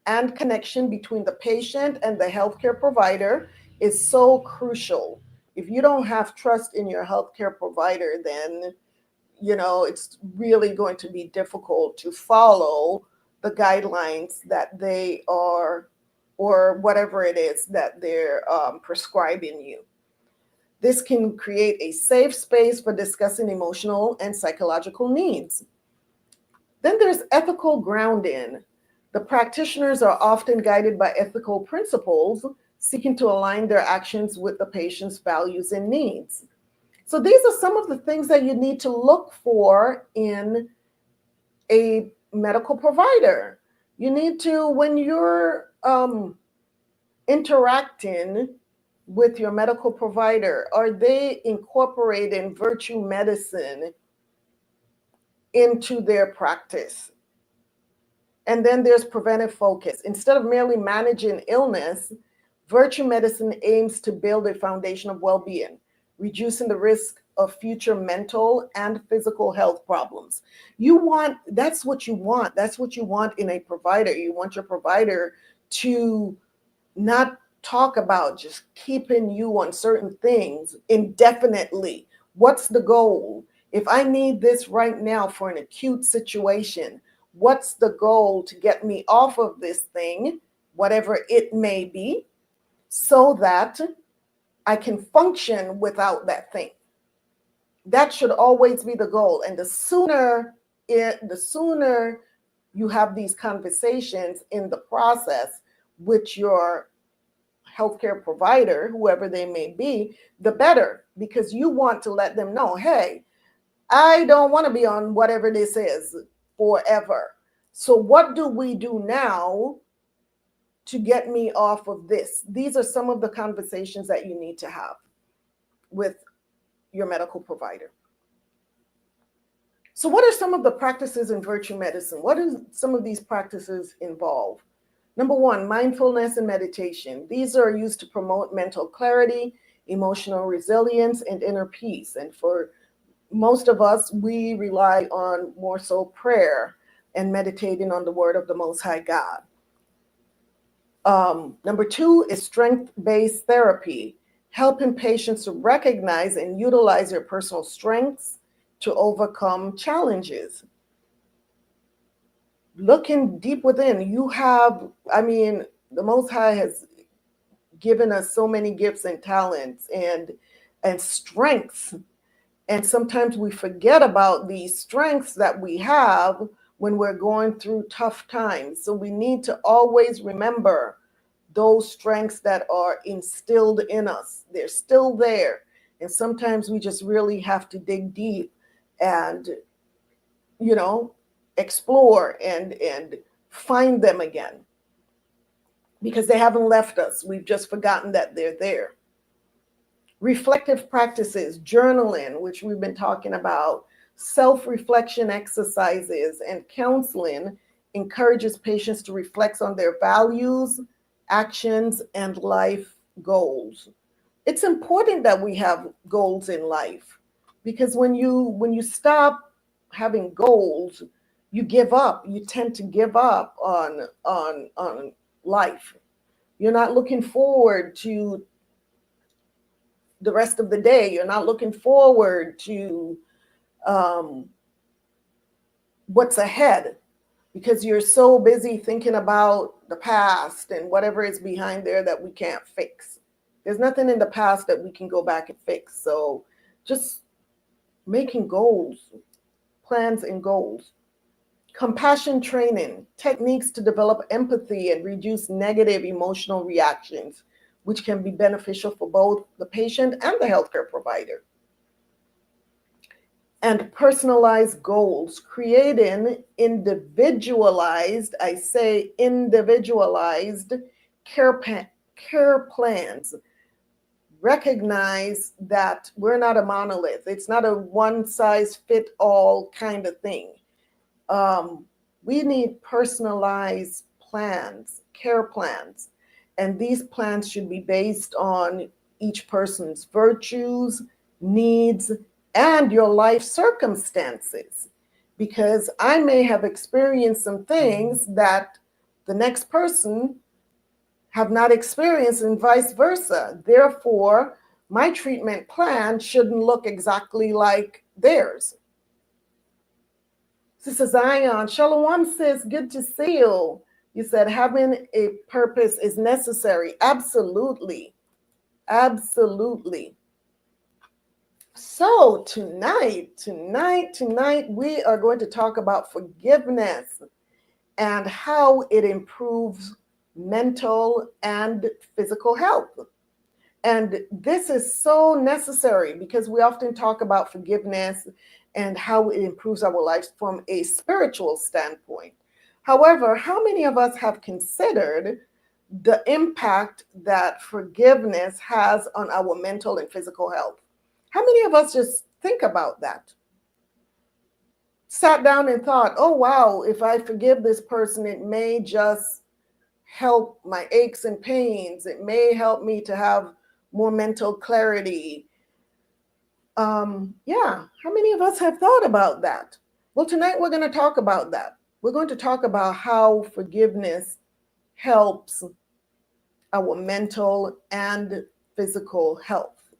and connection between the patient and the healthcare provider is so crucial. If you don't have trust in your healthcare provider, then it's really going to be difficult to follow the guidelines that they are, or whatever it is that they're prescribing you. This can create a safe space for discussing emotional and psychological needs. Then there's ethical grounding. The practitioners are often guided by ethical principles, seeking to align their actions with the patient's values and needs. So these are some of the things that you need to look for in a medical provider. You need to, when you're interacting with your medical provider, are they incorporating virtue medicine into their practice? And then there's preventive focus. Instead of merely managing illness, virtue medicine aims to build a foundation of well-being, reducing the risk of future mental and physical health problems. That's what you want. That's what you want in a provider. You want your provider to not talk about just keeping you on certain things indefinitely. What's the goal? If I need this right now for an acute situation, what's the goal to get me off of this thing, whatever it may be, so that I can function without that thing? That should always be the goal. And the sooner you have these conversations in the process with your healthcare provider, whoever they may be, the better, because you want to let them know, hey, I don't want to be on whatever this is forever. So what do we do now to get me off of this? These are some of the conversations that you need to have with your medical provider. So what are some of the practices in virtue medicine? What do some of these practices involve? Number one, mindfulness and meditation. These are used to promote mental clarity, emotional resilience, and inner peace. And for most of us, we rely on more so prayer and meditating on the word of the Most High God. Number 2 is strength-based therapy, helping patients to recognize and utilize their personal strengths to overcome challenges. Looking deep within, the Most High has given us so many gifts and talents and strengths. And sometimes we forget about these strengths that we have when we're going through tough times. So we need to always remember those strengths that are instilled in us. They're still there. And sometimes we just really have to dig deep and, explore and find them again, because they haven't left us. We've just forgotten that they're there. Reflective practices, journaling, which we've been talking about, self-reflection exercises, and counseling encourages patients to reflect on their values, actions, and life goals. It's important that we have goals in life, because when you stop having goals, you give up. You tend to give up on life. You're not looking forward to the rest of the day. You're not looking forward to what's ahead, because you're so busy thinking about the past and whatever is behind there that we can't fix. There's nothing in the past that we can go back and fix. So just making goals, plans and goals. Compassion training, techniques to develop empathy and reduce negative emotional reactions, which can be beneficial for both the patient and the healthcare provider. And personalized goals, creating individualized care plans. Recognize that we're not a monolith. It's not a one-size-fit-all kind of thing. We need personalized plans, care plans. And these plans should be based on each person's virtues, needs, and your life circumstances. Because I may have experienced some things that the next person have not experienced, and vice versa. Therefore, my treatment plan shouldn't look exactly like theirs. Sister Zion, Shalom sis, good to see you. You said having a purpose is necessary. Absolutely. Absolutely. So tonight, we are going to talk about forgiveness and how it improves mental and physical health. And this is so necessary, because we often talk about forgiveness and how it improves our lives from a spiritual standpoint. However, how many of us have considered the impact that forgiveness has on our mental and physical health? How many of us just think about that? Sat down and thought, oh, wow, if I forgive this person, it may just help my aches and pains. It may help me to have more mental clarity. How many of us have thought about that? Well, tonight we're going to talk about that. We're going to talk about how forgiveness helps our mental and physical health.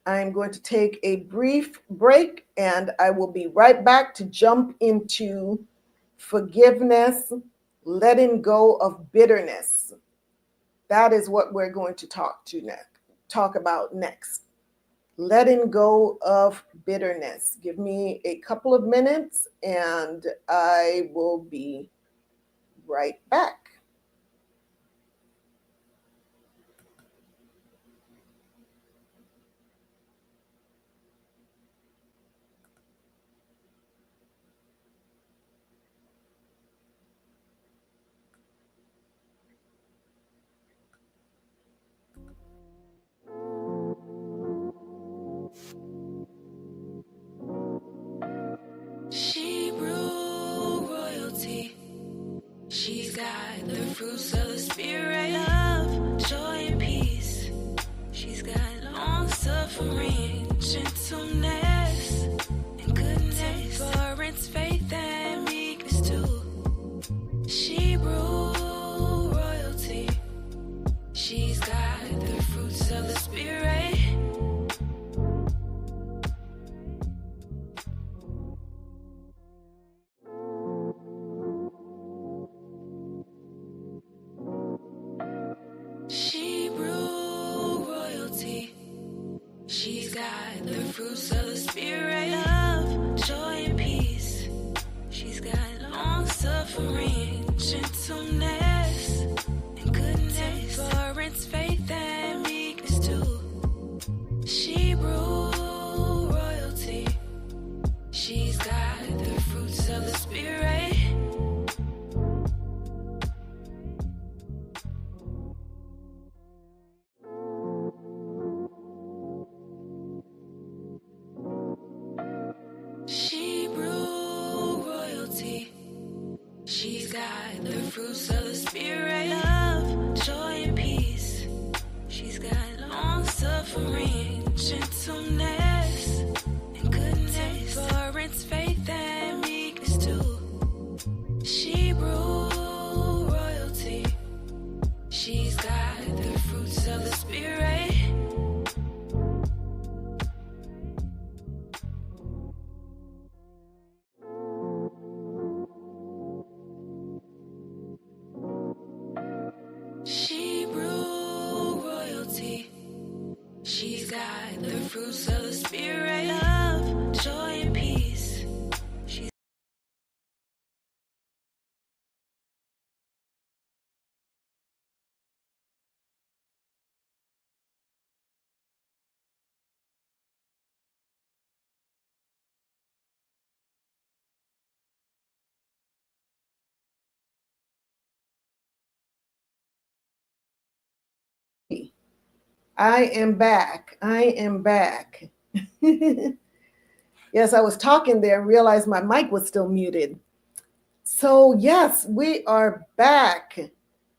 I'm going to take a brief break, and I will be right back to jump into forgiveness, letting go of bitterness. That is what we're going to talk about next. Letting go of bitterness. Give me a couple of minutes and I will be right back. She Brew royalty. She's got the fruits of the spirit, love, joy, and peace. She's got long suffering, gentleness, and goodness, endurance, faith, and meekness too. She Brew She's got the fruits of the spirit, love, joy, and peace. She's got long suffering, gentleness, and goodness, temperance, faith, and meekness too. She brew royalty. She's got the fruits of the spirit. She brew royalty. She's got the fruits of the spirit, love, joy, and peace. She's got long suffering, gentleness, and goodness, temperance, faith, and meekness too. She brew royalty. She's got the fruits of the spirit. She brew royalty. She's got the fruits of the spirit, love, joy, and peace. She's I am back. I am back. Yes, I was talking there and realized my mic was still muted. So, yes, we are back.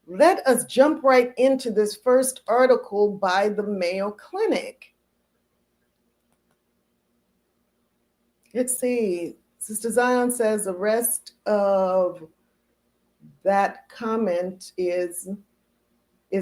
Let us jump right into this first article by the Mayo Clinic. Let's see. Sister Zion says the rest of that comment is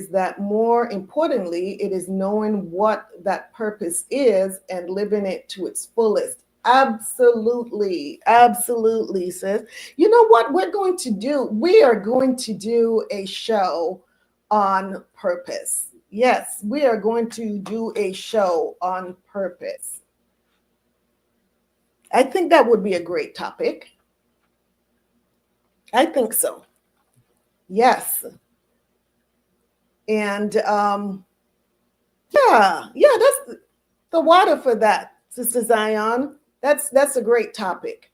that more importantly, it is knowing what that purpose is and living it to its fullest. Absolutely, absolutely, sis. You know what we're going to do? We are going to do a show on purpose. Yes, we are going to do a show on purpose. I think that would be a great topic. I think so. Yes. And yeah, that's the water for that, Sister Zion. That's a great topic.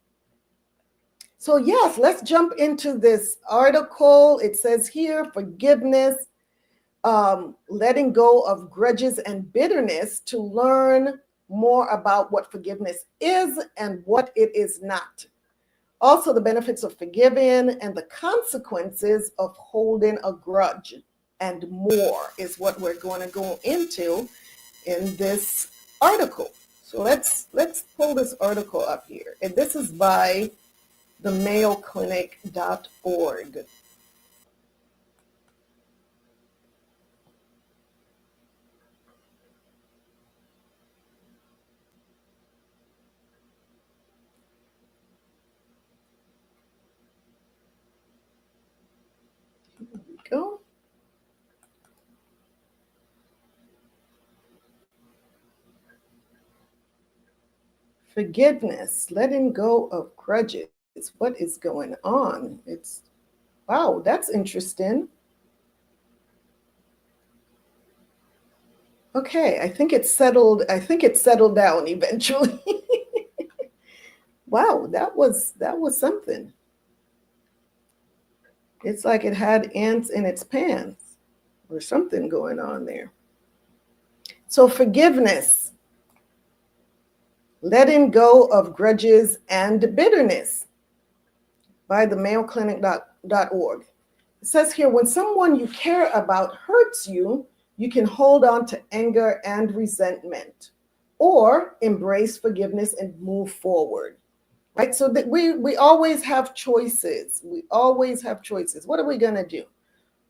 So yes, let's jump into this article. It says here, forgiveness, letting go of grudges and bitterness to learn more about what forgiveness is and what it is not. Also, the benefits of forgiving and the consequences of holding a grudge and more is what we're going to go into in this article. So let's pull this article up here. And this is by the mayoclinic.org. Here we go. Forgiveness, letting go of grudges. What is going on? Wow, that's interesting. Okay, I think it's settled down eventually. Wow, that was something. It's like it had ants in its pants or something going on there. So forgiveness, letting go of grudges and bitterness by the mayoclinic.org. It says here, when someone you care about hurts you, you can hold on to anger and resentment or embrace forgiveness and move forward. Right? So that we always have choices. We always have choices. What are we going to do?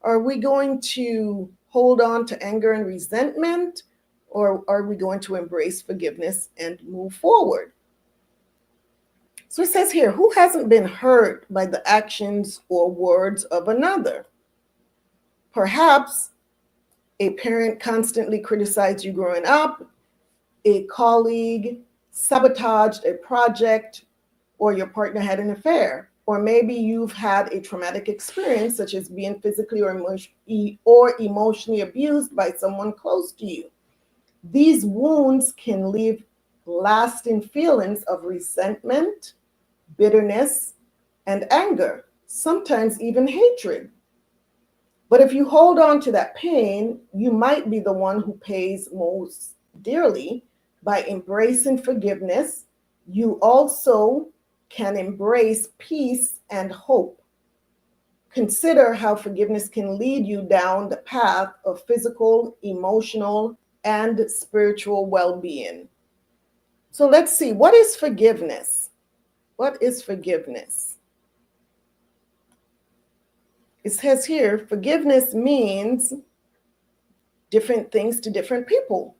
Are we going to hold on to anger and resentment, or are we going to embrace forgiveness and move forward? So it says here, who hasn't been hurt by the actions or words of another? Perhaps a parent constantly criticized you growing up, a colleague sabotaged a project, or your partner had an affair, or maybe you've had a traumatic experience such as being physically or emotionally abused by someone close to you. These wounds can leave lasting feelings of resentment, bitterness, and anger, sometimes even hatred. But if you hold on to that pain, you might be the one who pays most dearly. By embracing forgiveness, you also can embrace peace and hope. Consider how forgiveness can lead you down the path of physical, emotional, and spiritual well-being. So let's see, what is forgiveness? What is forgiveness? It says here, forgiveness means different things to different people.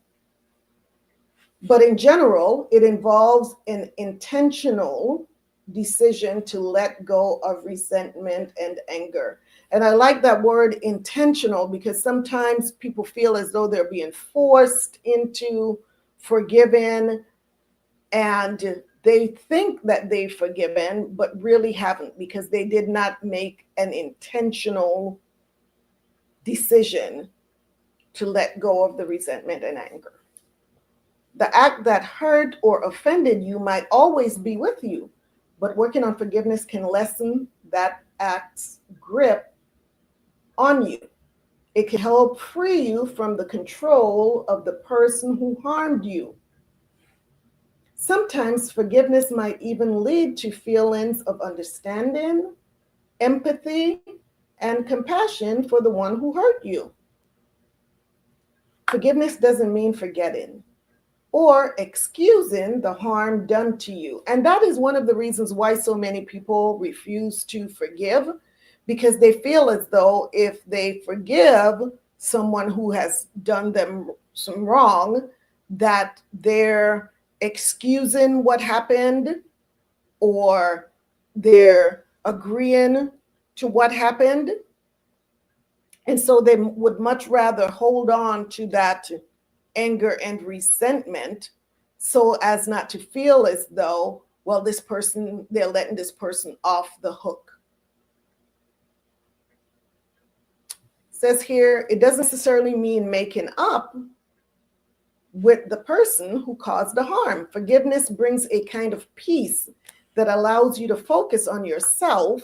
But in general, it involves an intentional decision to let go of resentment and anger. And I like that word intentional, because sometimes people feel as though they're being forced into forgiving, and they think that they've forgiven, but really haven't, because they did not make an intentional decision to let go of the resentment and anger. The act that hurt or offended you might always be with you, but working on forgiveness can lessen that act's grip on you. It can help free you from the control of the person who harmed you. Sometimes forgiveness might even lead to feelings of understanding, empathy, and compassion for the one who hurt you. Forgiveness doesn't mean forgetting or excusing the harm done to you. And that is one of the reasons why so many people refuse to forgive, because they feel as though if they forgive someone who has done them some wrong, that they're excusing what happened, or they're agreeing to what happened. And so they would much rather hold on to that anger and resentment, so as not to feel as though, well, this person, they're letting this person off the hook. It says here, it doesn't necessarily mean making up with the person who caused the harm. Forgiveness brings a kind of peace that allows you to focus on yourself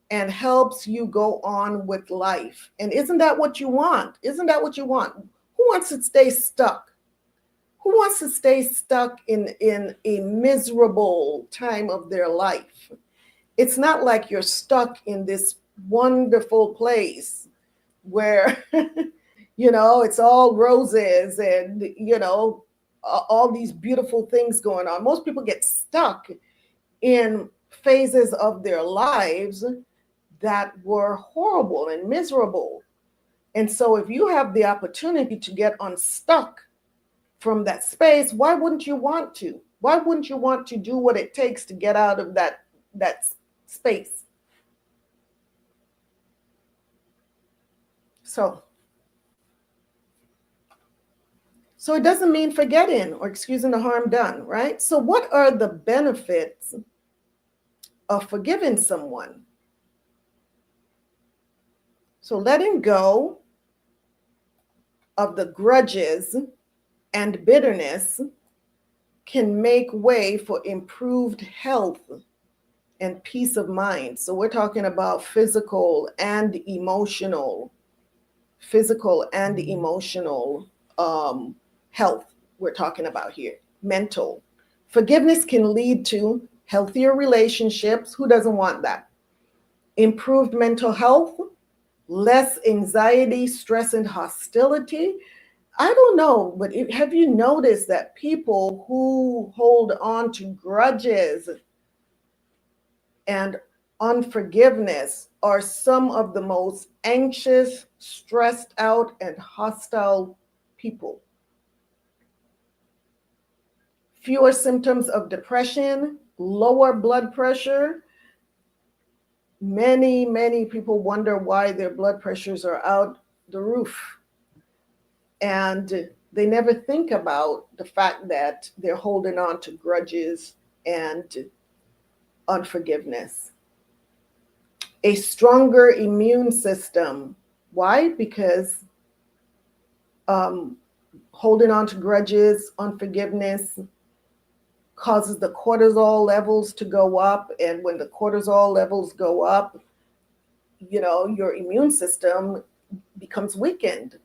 and helps you go on with life. And isn't that what you want? Isn't that what you want? Who wants to stay stuck? Who wants to stay stuck in a miserable time of their life? It's not like you're stuck in this wonderful place where, it's all roses and, all these beautiful things going on. Most people get stuck in phases of their lives that were horrible and miserable. And so if you have the opportunity to get unstuck from that space, why wouldn't you want to? Why wouldn't you want to do what it takes to get out of that space? So it doesn't mean forgetting or excusing the harm done, right? So what are the benefits of forgiving someone? So letting go of the grudges and bitterness can make way for improved health and peace of mind. So we're talking about physical and emotional health. We're talking about here, mental. Forgiveness can lead to healthier relationships. Who doesn't want that? Improved mental health, less anxiety, stress, and hostility. I don't know, but have you noticed that people who hold on to grudges and unforgiveness are some of the most anxious, stressed out, and hostile people? Fewer symptoms of depression, lower blood pressure. Many people wonder why their blood pressures are out the roof. And They never think about the fact that they're holding on to grudges and unforgiveness. A stronger immune system. Why? Because holding on to grudges, unforgiveness causes the cortisol levels to go up. And when the cortisol levels go up, your immune system becomes weakened.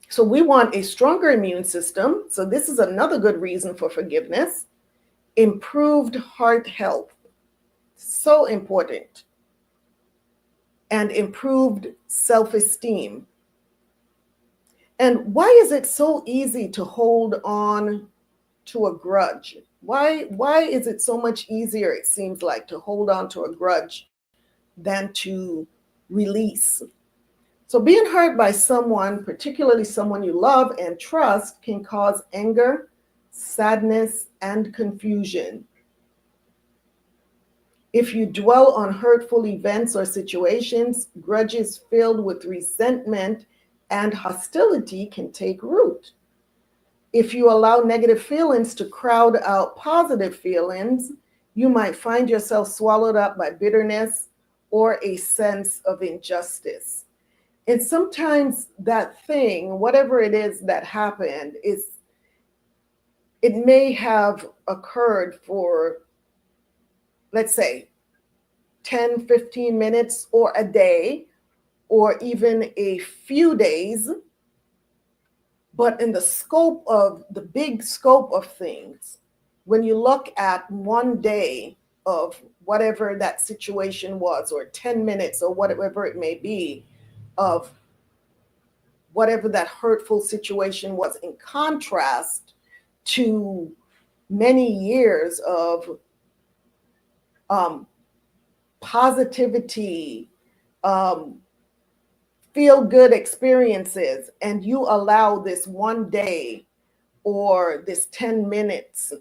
So we want a stronger immune system. So this is another good reason for forgiveness. Improved heart health. So important. And improved self-esteem. And why is it so easy to hold on to a grudge? Why is it so much easier, it seems like, to hold on to a grudge than to release? So being hurt by someone, particularly someone you love and trust, can cause anger, sadness, and confusion. If you dwell on hurtful events or situations, grudges filled with resentment and hostility can take root. If you allow negative feelings to crowd out positive feelings, you might find yourself swallowed up by bitterness or a sense of injustice. And sometimes that thing, whatever it is that happened, it may have occurred for, let's say, 10, 15 minutes or a day, or even a few days. But in the big scope of things, when you look at one day of whatever that situation was, or 10 minutes or whatever it may be, of whatever that hurtful situation was, in contrast to many years of positivity, feel good experiences, and you allow this one day or this 10 minutes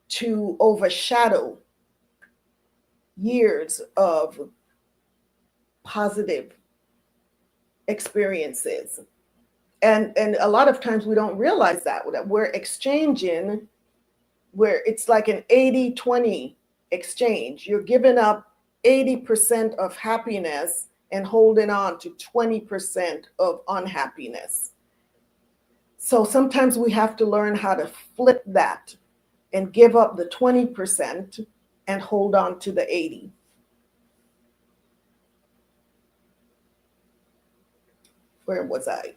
to overshadow years of positive experiences. And a lot of times we don't realize that we're exchanging, where it's like an 80-20 exchange. You're giving up 80% of happiness and holding on to 20% of unhappiness. So sometimes we have to learn how to flip that and give up the 20% and hold on to the 80. Where was I?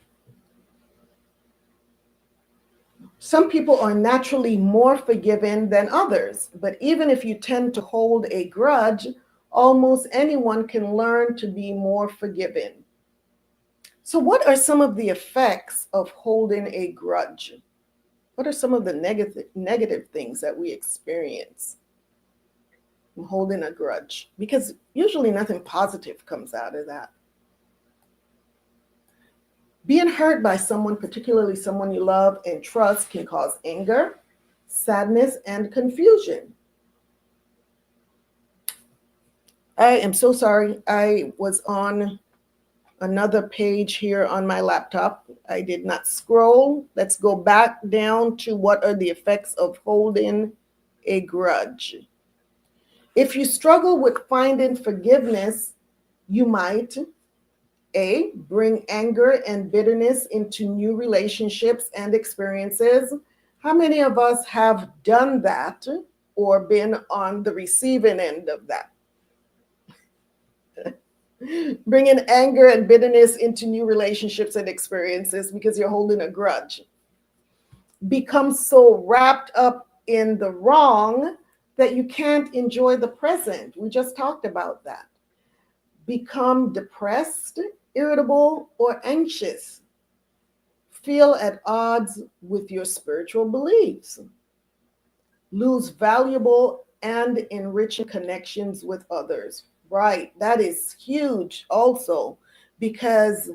Some people are naturally more forgiving than others, but even if you tend to hold a grudge, almost anyone can learn to be more forgiving. So what are some of the effects of holding a grudge? What are some of the negative things that we experience from holding a grudge? Because usually nothing positive comes out of that. Being hurt by someone, particularly someone you love and trust, can cause anger, sadness, and confusion. I am so sorry. I was on another page here on my laptop. I did not scroll. Let's go back down to what are the effects of holding a grudge. If you struggle with finding forgiveness, you might A, bring anger and bitterness into new relationships and experiences. How many of us have done that or been on the receiving end of that? Bringing anger and bitterness into new relationships and experiences because you're holding a grudge. Become so wrapped up in the wrong that you can't enjoy the present. We just talked about that. Become depressed, irritable, or anxious. Feel at odds with your spiritual beliefs. Lose valuable and enriching connections with others. Right, that is huge also, because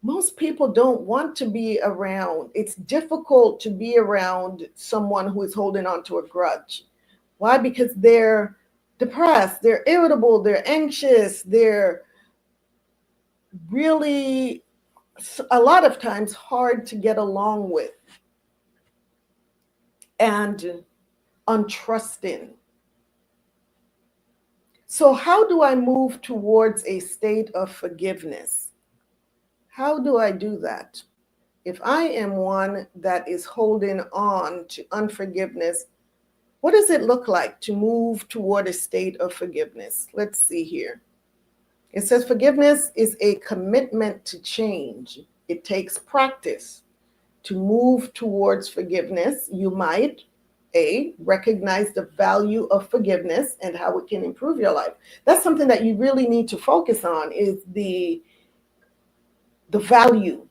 most people don't want to be around. It's difficult to be around someone who is holding on to a grudge. Why? Because they're depressed, they're irritable, they're anxious, they're really a lot of times hard to get along with and untrusting. So, how do I move towards a state of forgiveness? How do I do that? If I am one that is holding on to unforgiveness, what does it look like to move toward a state of forgiveness? Let's see here. It says forgiveness is a commitment to change. It takes practice. To move towards forgiveness, you might recognize the value of forgiveness and how it can improve your life. That's something that you really need to focus on, is the value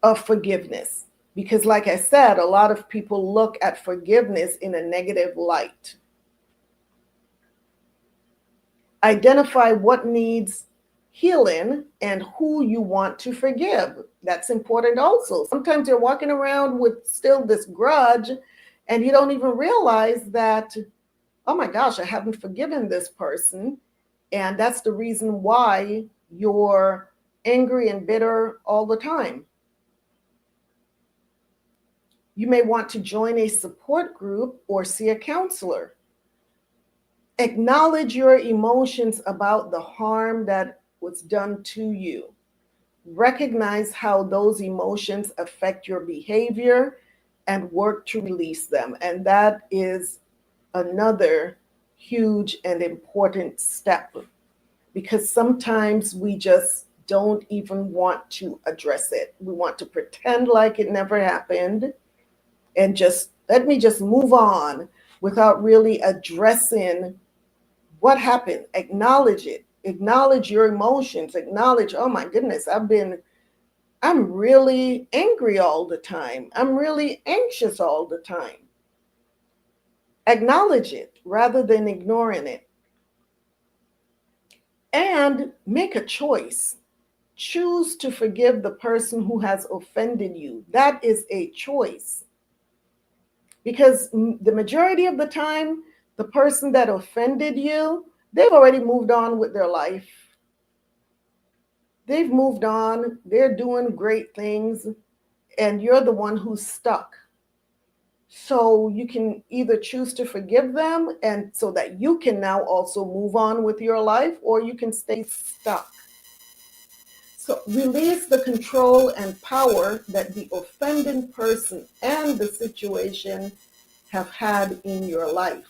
of forgiveness. Because like I said, a lot of people look at forgiveness in a negative light. Identify what needs healing and who you want to forgive. That's important also. Sometimes you're walking around with still this grudge and you don't even realize that, oh my gosh, I haven't forgiven this person. And that's the reason why you're angry and bitter all the time. You may want to join a support group or see a counselor. Acknowledge your emotions about the harm that was done to you. Recognize how those emotions affect your behavior and work to release them. And that is another huge and important step, because sometimes we just don't even want to address it. We want to pretend like it never happened and just let me just move on without really addressing what happened. Acknowledge it. Acknowledge your emotions. Acknowledge, oh my goodness, I'm really angry all the time. I'm really anxious all the time. Acknowledge it rather than ignoring it. And make a choice. Choose to forgive the person who has offended you. That is a choice. Because the majority of the time, the person that offended you, they've already moved on with their life. They've moved on. They're doing great things. And you're the one who's stuck. So you can either choose to forgive them, and so that you can now also move on with your life, or you can stay stuck. So release the control and power that the offending person and the situation have had in your life.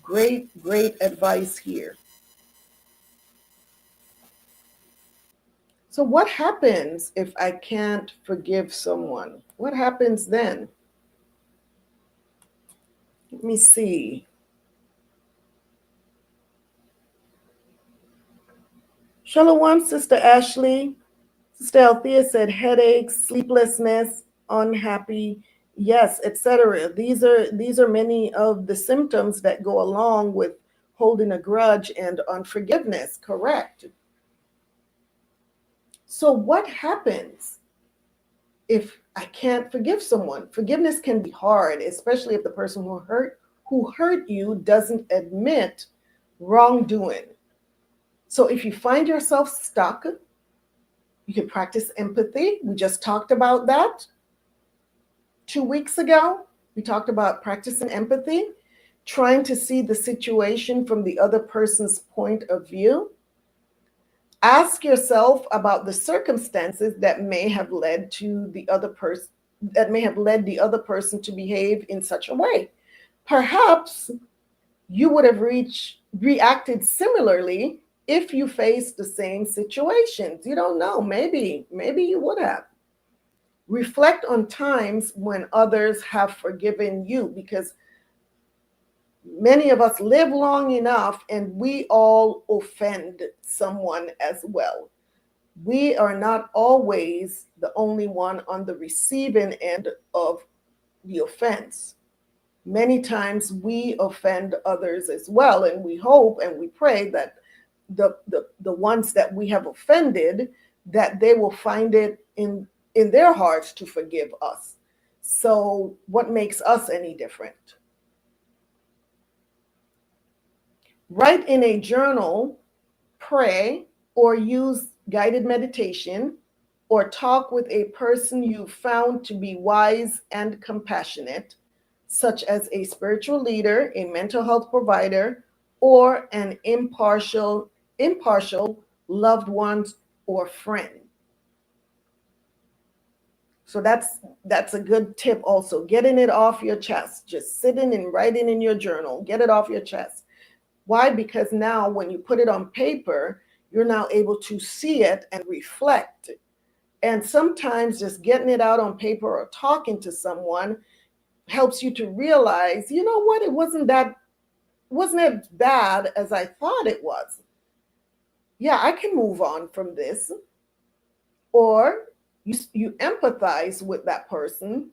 Great, great advice here. So what happens if I can't forgive someone? What happens then? Let me see. Shalom, Sister Ashley. Sister Althea said headaches, sleeplessness, unhappy, yes, etc. These are many of the symptoms that go along with holding a grudge and unforgiveness, correct? So what happens if I can't forgive someone? Forgiveness can be hard, especially if the person who hurt you doesn't admit wrongdoing. So if you find yourself stuck, you can practice empathy. We just talked about that 2 weeks ago. We talked about practicing empathy, trying to see the situation from the other person's point of view. Ask yourself about the circumstances that may have led the other person to behave in such a way. Perhaps you would have reacted similarly if you faced the same situations. You don't know. Maybe you would have. Reflect on times when others have forgiven you, because many of us live long enough and we all offend someone as well. We are not always the only one on the receiving end of the offense. Many times we offend others as well, and we hope and we pray that the ones that we have offended, that they will find it in their hearts to forgive us. So what makes us any different? Write in a journal, pray, or use guided meditation, or talk with a person you found to be wise and compassionate, such as a spiritual leader, a mental health provider, or an impartial loved one or friend. So that's a good tip also, getting it off your chest, just sitting and writing in your journal, get it off your chest. Why? Because now when you put it on paper, you're now able to see it and reflect. And sometimes just getting it out on paper or talking to someone helps you to realize, you know what, it wasn't as bad as I thought it was. Yeah, I can move on from this. Or you empathize with that person,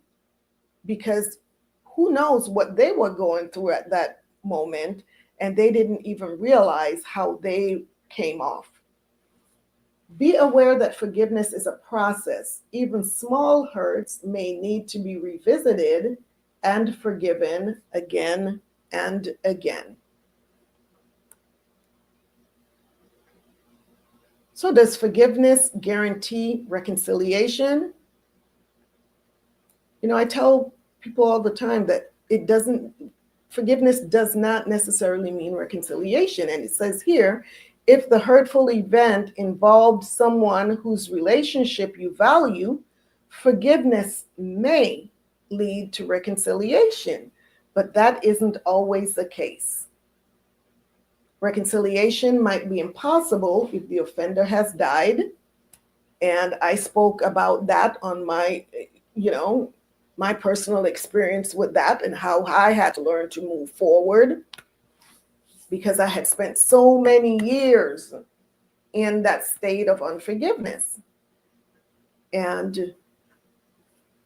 because who knows what they were going through at that moment, and they didn't even realize how they came off. Be aware that forgiveness is a process. Even small hurts may need to be revisited and forgiven again and again. So does forgiveness guarantee reconciliation? You know, I tell people all the time that forgiveness does not necessarily mean reconciliation. And it says here, if the hurtful event involved someone whose relationship you value, forgiveness may lead to reconciliation, but that isn't always the case. Reconciliation might be impossible if the offender has died. And I spoke about that on my personal experience with that, and how I had to learn to move forward, because I had spent so many years in that state of unforgiveness. And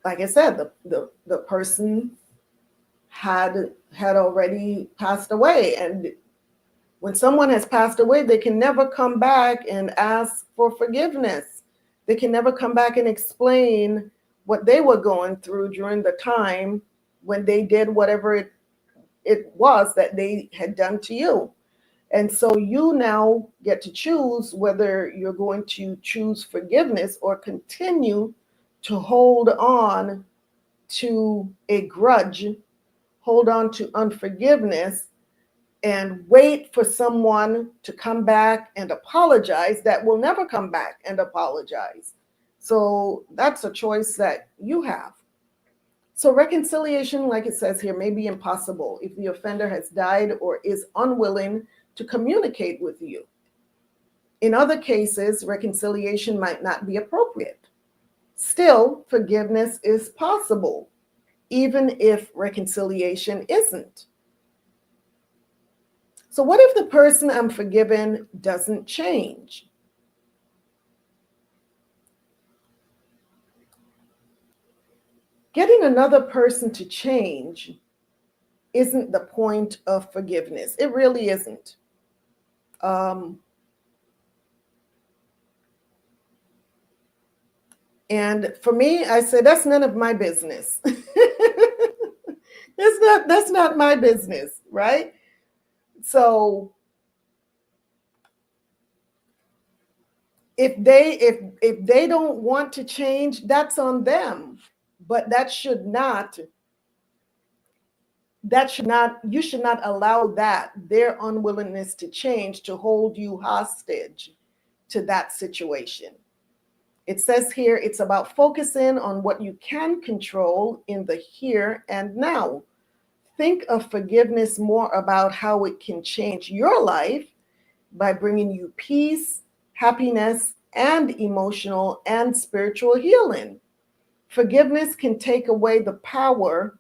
like I said, the person had already passed away. And when someone has passed away, they can never come back and ask for forgiveness. They can never come back and explain what they were going through during the time when they did whatever it was that they had done to you. And so you now get to choose whether you're going to choose forgiveness or continue to hold on to a grudge, hold on to unforgiveness, and wait for someone to come back and apologize that will never come back and apologize. So that's a choice that you have. So reconciliation, like it says here, may be impossible if the offender has died or is unwilling to communicate with you. In other cases, reconciliation might not be appropriate. Still, forgiveness is possible, even if reconciliation isn't. So what if the person I'm forgiving doesn't change? Getting another person to change isn't the point of forgiveness. It really isn't. And for me, I say that's none of my business. That's not my business, right? So if they don't want to change, that's on them. But you should not allow their unwillingness to change to hold you hostage to that situation. It says here, it's about focusing on what you can control in the here and now. Think of forgiveness more about how it can change your life by bringing you peace, happiness, and emotional and spiritual healing. Forgiveness can take away the power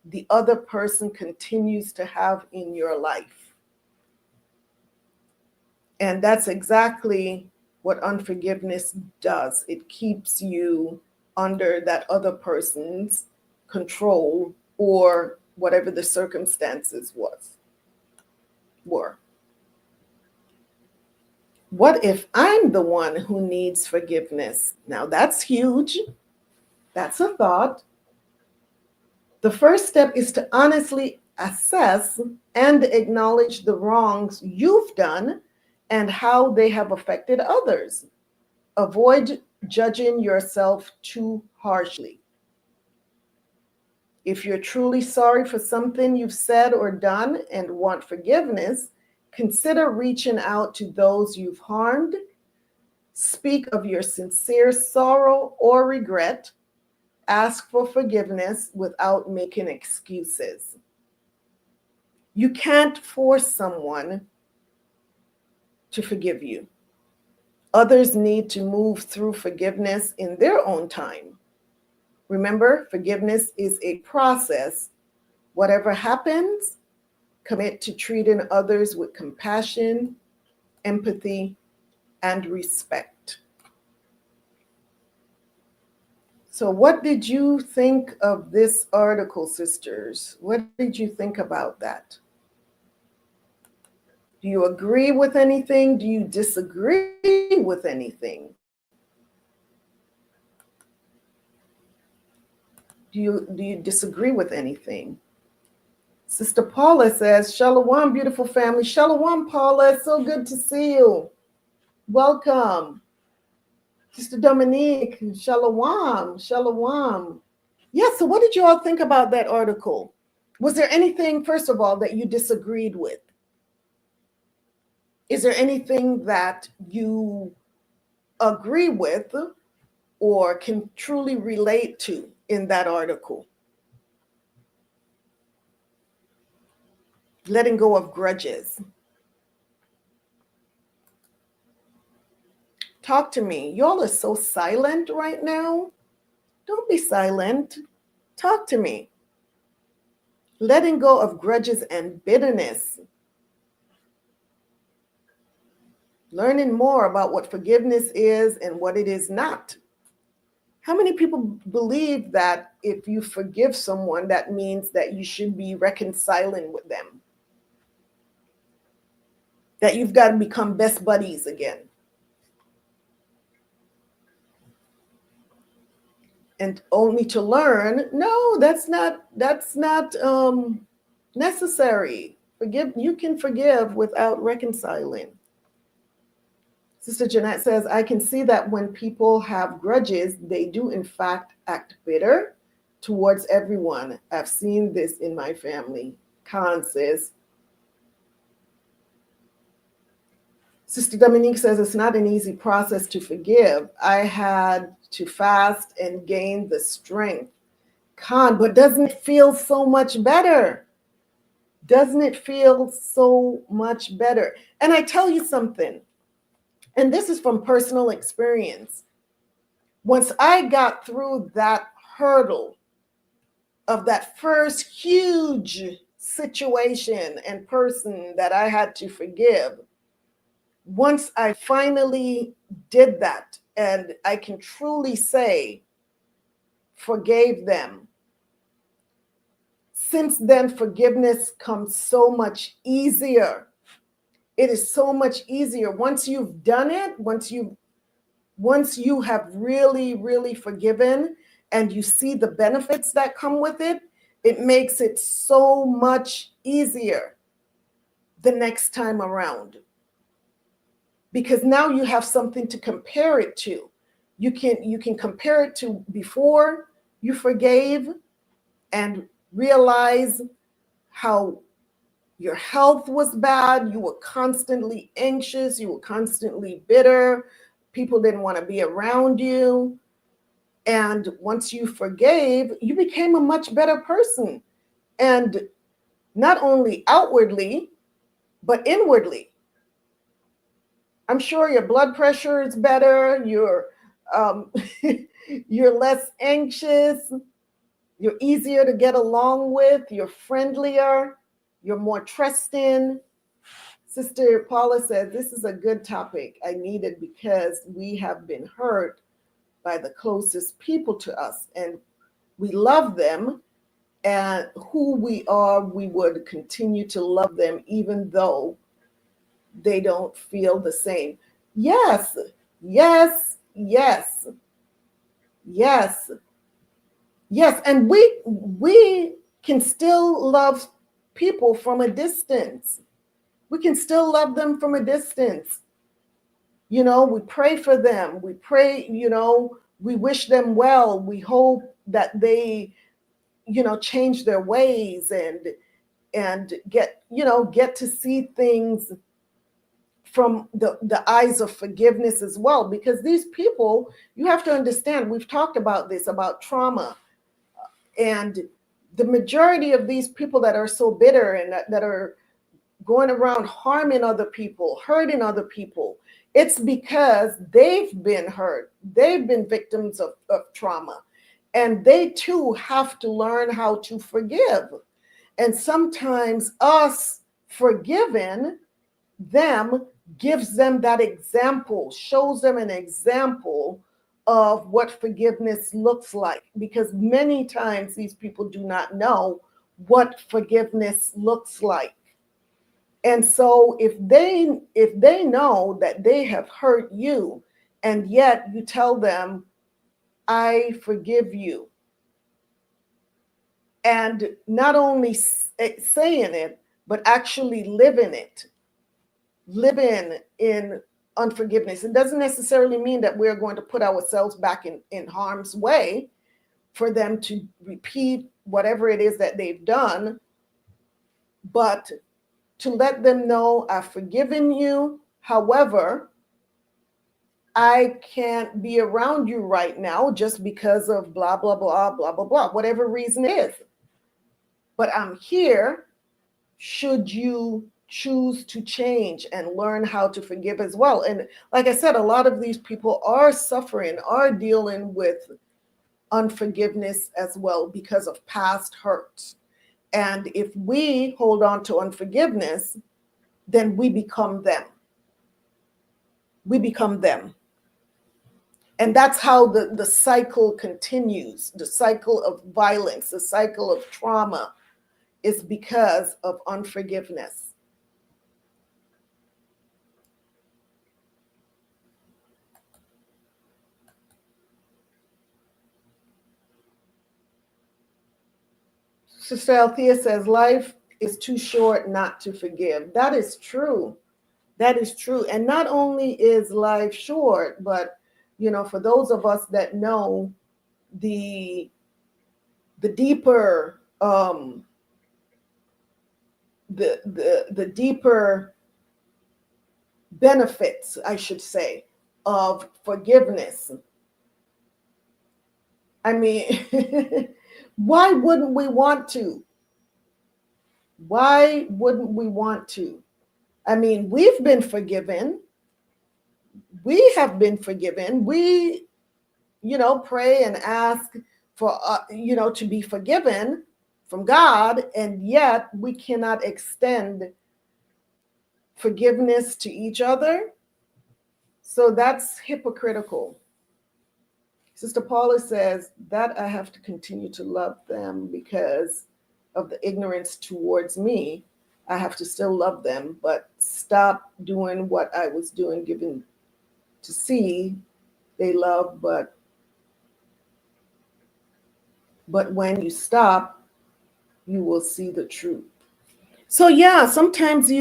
the other person continues to have in your life. And that's exactly what unforgiveness does. It keeps you under that other person's control, or whatever the circumstances were. What if I'm the one who needs forgiveness? Now that's huge. That's a thought. The first step is to honestly assess and acknowledge the wrongs you've done and how they have affected others. Avoid judging yourself too harshly. If you're truly sorry for something you've said or done and want forgiveness, consider reaching out to those you've harmed. Speak of your sincere sorrow or regret. Ask for forgiveness without making excuses. You can't force someone to forgive you. Others need to move through forgiveness in their own time. Remember, forgiveness is a process. Whatever happens, commit to treating others with compassion, empathy, and respect. So what did you think of this article, sisters? What did you think about that? Do you agree with anything? Do you disagree with anything? Do you disagree with anything? Sister Paula says, Shalom, beautiful family. Shalom, Paula. So good to see you. Welcome. Sister Dominique, Shalom. Shalom. Yeah, so what did you all think about that article? Was there anything, first of all, that you disagreed with? Is there anything that you agree with or can truly relate to in that article? Letting go of grudges. Talk to me. Y'all are so silent right now. Don't be silent. Talk to me. Letting go of grudges and bitterness. Learning more about what forgiveness is and what it is not. How many people believe that if you forgive someone, that means that you should be reconciling with them? That you've got to become best buddies again? And only to learn, no, that's not necessary. You can forgive without reconciling. Sister Jeanette says, I can see that when people have grudges, they do in fact act bitter towards everyone. I've seen this in my family. Khan says. Sister Dominique says, it's not an easy process to forgive. I had to fast and gain the strength. Khan, but doesn't it feel so much better? Doesn't it feel so much better? And I tell you something, and this is from personal experience. Once I got through that hurdle of that first huge situation and person that I had to forgive, once I finally did that, and I can truly say, forgave them, since then, forgiveness comes so much easier. It is so much easier. Once you've done it, once you have really, really forgiven and you see the benefits that come with it, it makes it so much easier the next time around. Because now you have something to compare it to. You can compare it to before you forgave and realize how your health was bad. You were constantly anxious. You were constantly bitter. People didn't want to be around you. And once you forgave, you became a much better person. And not only outwardly, but inwardly. I'm sure your blood pressure is better. You're less anxious. You're easier to get along with. You're friendlier. You're more trusting. Sister Paula said, this is a good topic. I need it because we have been hurt by the closest people to us. And we love them. And who we are, we would continue to love them even though they don't feel the same. Yes, yes, yes, yes, yes. And we can still love people from a distance. We can still love them from a distance. We pray for them. We pray, we wish them well. We hope that they, change their ways and get to see things from the eyes of forgiveness as well. Because these people, you have to understand, we've talked about this, about trauma. And the majority of these people that are so bitter and that are going around harming other people, hurting other people, it's because they've been hurt. They've been victims of trauma. And they too have to learn how to forgive. And sometimes us forgiving them gives them that example, shows them an example of what forgiveness looks like. Because many times these people do not know what forgiveness looks like. And so if they know that they have hurt you, and yet you tell them, I forgive you, and not only saying it, but actually living it, living in unforgiveness. It doesn't necessarily mean that we're going to put ourselves back in harm's way for them to repeat whatever it is that they've done, but to let them know, I've forgiven you. However, I can't be around you right now just because of blah, blah, blah, blah, blah, blah, whatever reason it is. But I'm here should you choose to change and learn how to forgive as well. And like I said, a lot of these people are suffering, are dealing with unforgiveness as well because of past hurts. And if we hold on to unforgiveness, then we become them. We become them. And that's how the cycle continues. The cycle of violence, the cycle of trauma is because of unforgiveness. Sister Althea says, life is too short not to forgive. That is true. That is true. And not only is life short, but, for those of us that know the deeper, the deeper benefits, I should say, of forgiveness. I mean, why wouldn't we want to? Why wouldn't we want to? I mean, we've been forgiven. We have been forgiven. We, pray and ask for, to be forgiven from God, and yet we cannot extend forgiveness to each other. So that's hypocritical. Sister Paula says that I have to continue to love them because of the ignorance towards me. I have to still love them, but stop doing what I was doing, given to see they love, but when you stop, you will see the truth. So yeah, sometimes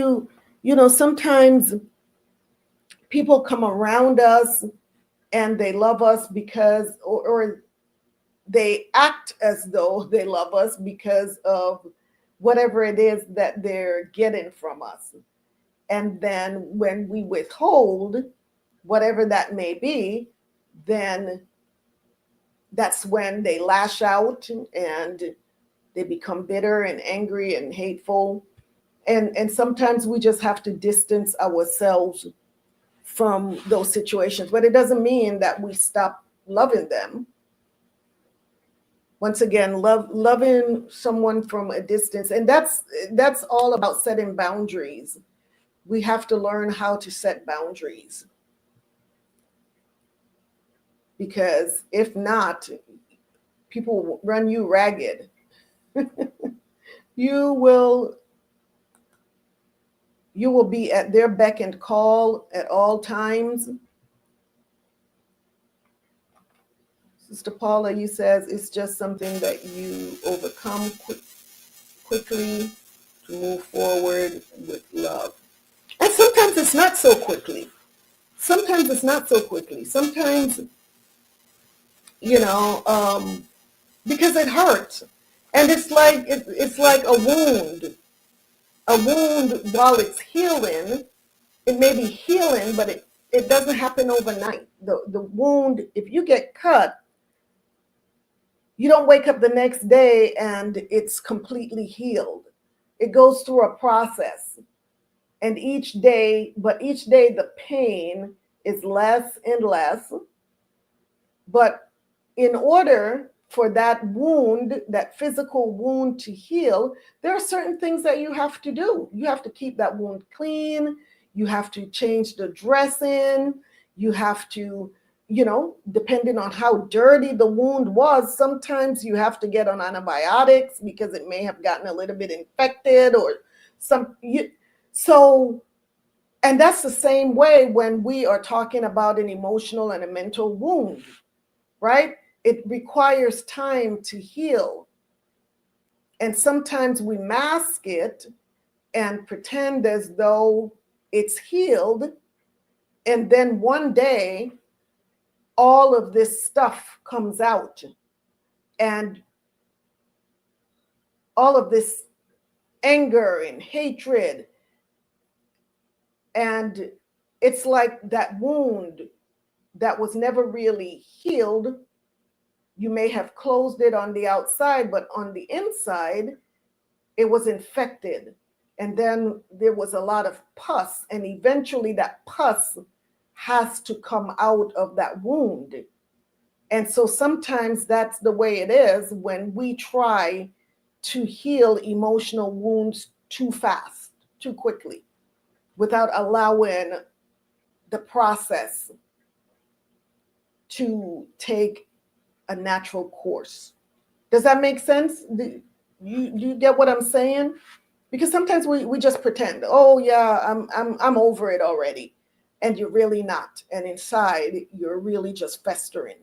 sometimes people come around us and they love us because, or they act as though they love us because of whatever it is that they're getting from us. And then when we withhold whatever that may be, then that's when they lash out and they become bitter and angry and hateful. And sometimes we just have to distance ourselves from those situations. But it doesn't mean that we stop loving them. Once again, loving someone from a distance. And that's all about setting boundaries. We have to learn how to set boundaries. Because if not, people will run you ragged. You will be at their beck and call at all times. Sister Paula, you says it's just something that you overcome quickly to move forward with love. And sometimes it's not so quickly. Sometimes it's not so quickly. Sometimes, because it hurts. And it's like a wound. A wound, while it's healing, it may be healing, but it doesn't happen overnight. The wound, if you get cut, you don't wake up the next day and it's completely healed. It goes through a process. And each day the pain is less and less. But in order for that wound, that physical wound to heal, there are certain things that you have to do. You have to keep that wound clean. You have to change the dressing. You have to, depending on how dirty the wound was, sometimes you have to get on antibiotics because it may have gotten a little bit infected or and that's the same way when we are talking about an emotional and a mental wound, right? It requires time to heal. And sometimes we mask it and pretend as though it's healed. And then one day, all of this stuff comes out. And all of this anger and hatred. And it's like that wound that was never really healed. You may have closed it on the outside, but on the inside, it was infected. And then there was a lot of pus, and eventually that pus has to come out of that wound. And so sometimes that's the way it is when we try to heal emotional wounds too fast, too quickly, without allowing the process to take a natural course. Does that make sense? Do you get what I'm saying? Because sometimes we just pretend, oh yeah, I'm over it already. And you're really not. And inside, you're really just festering.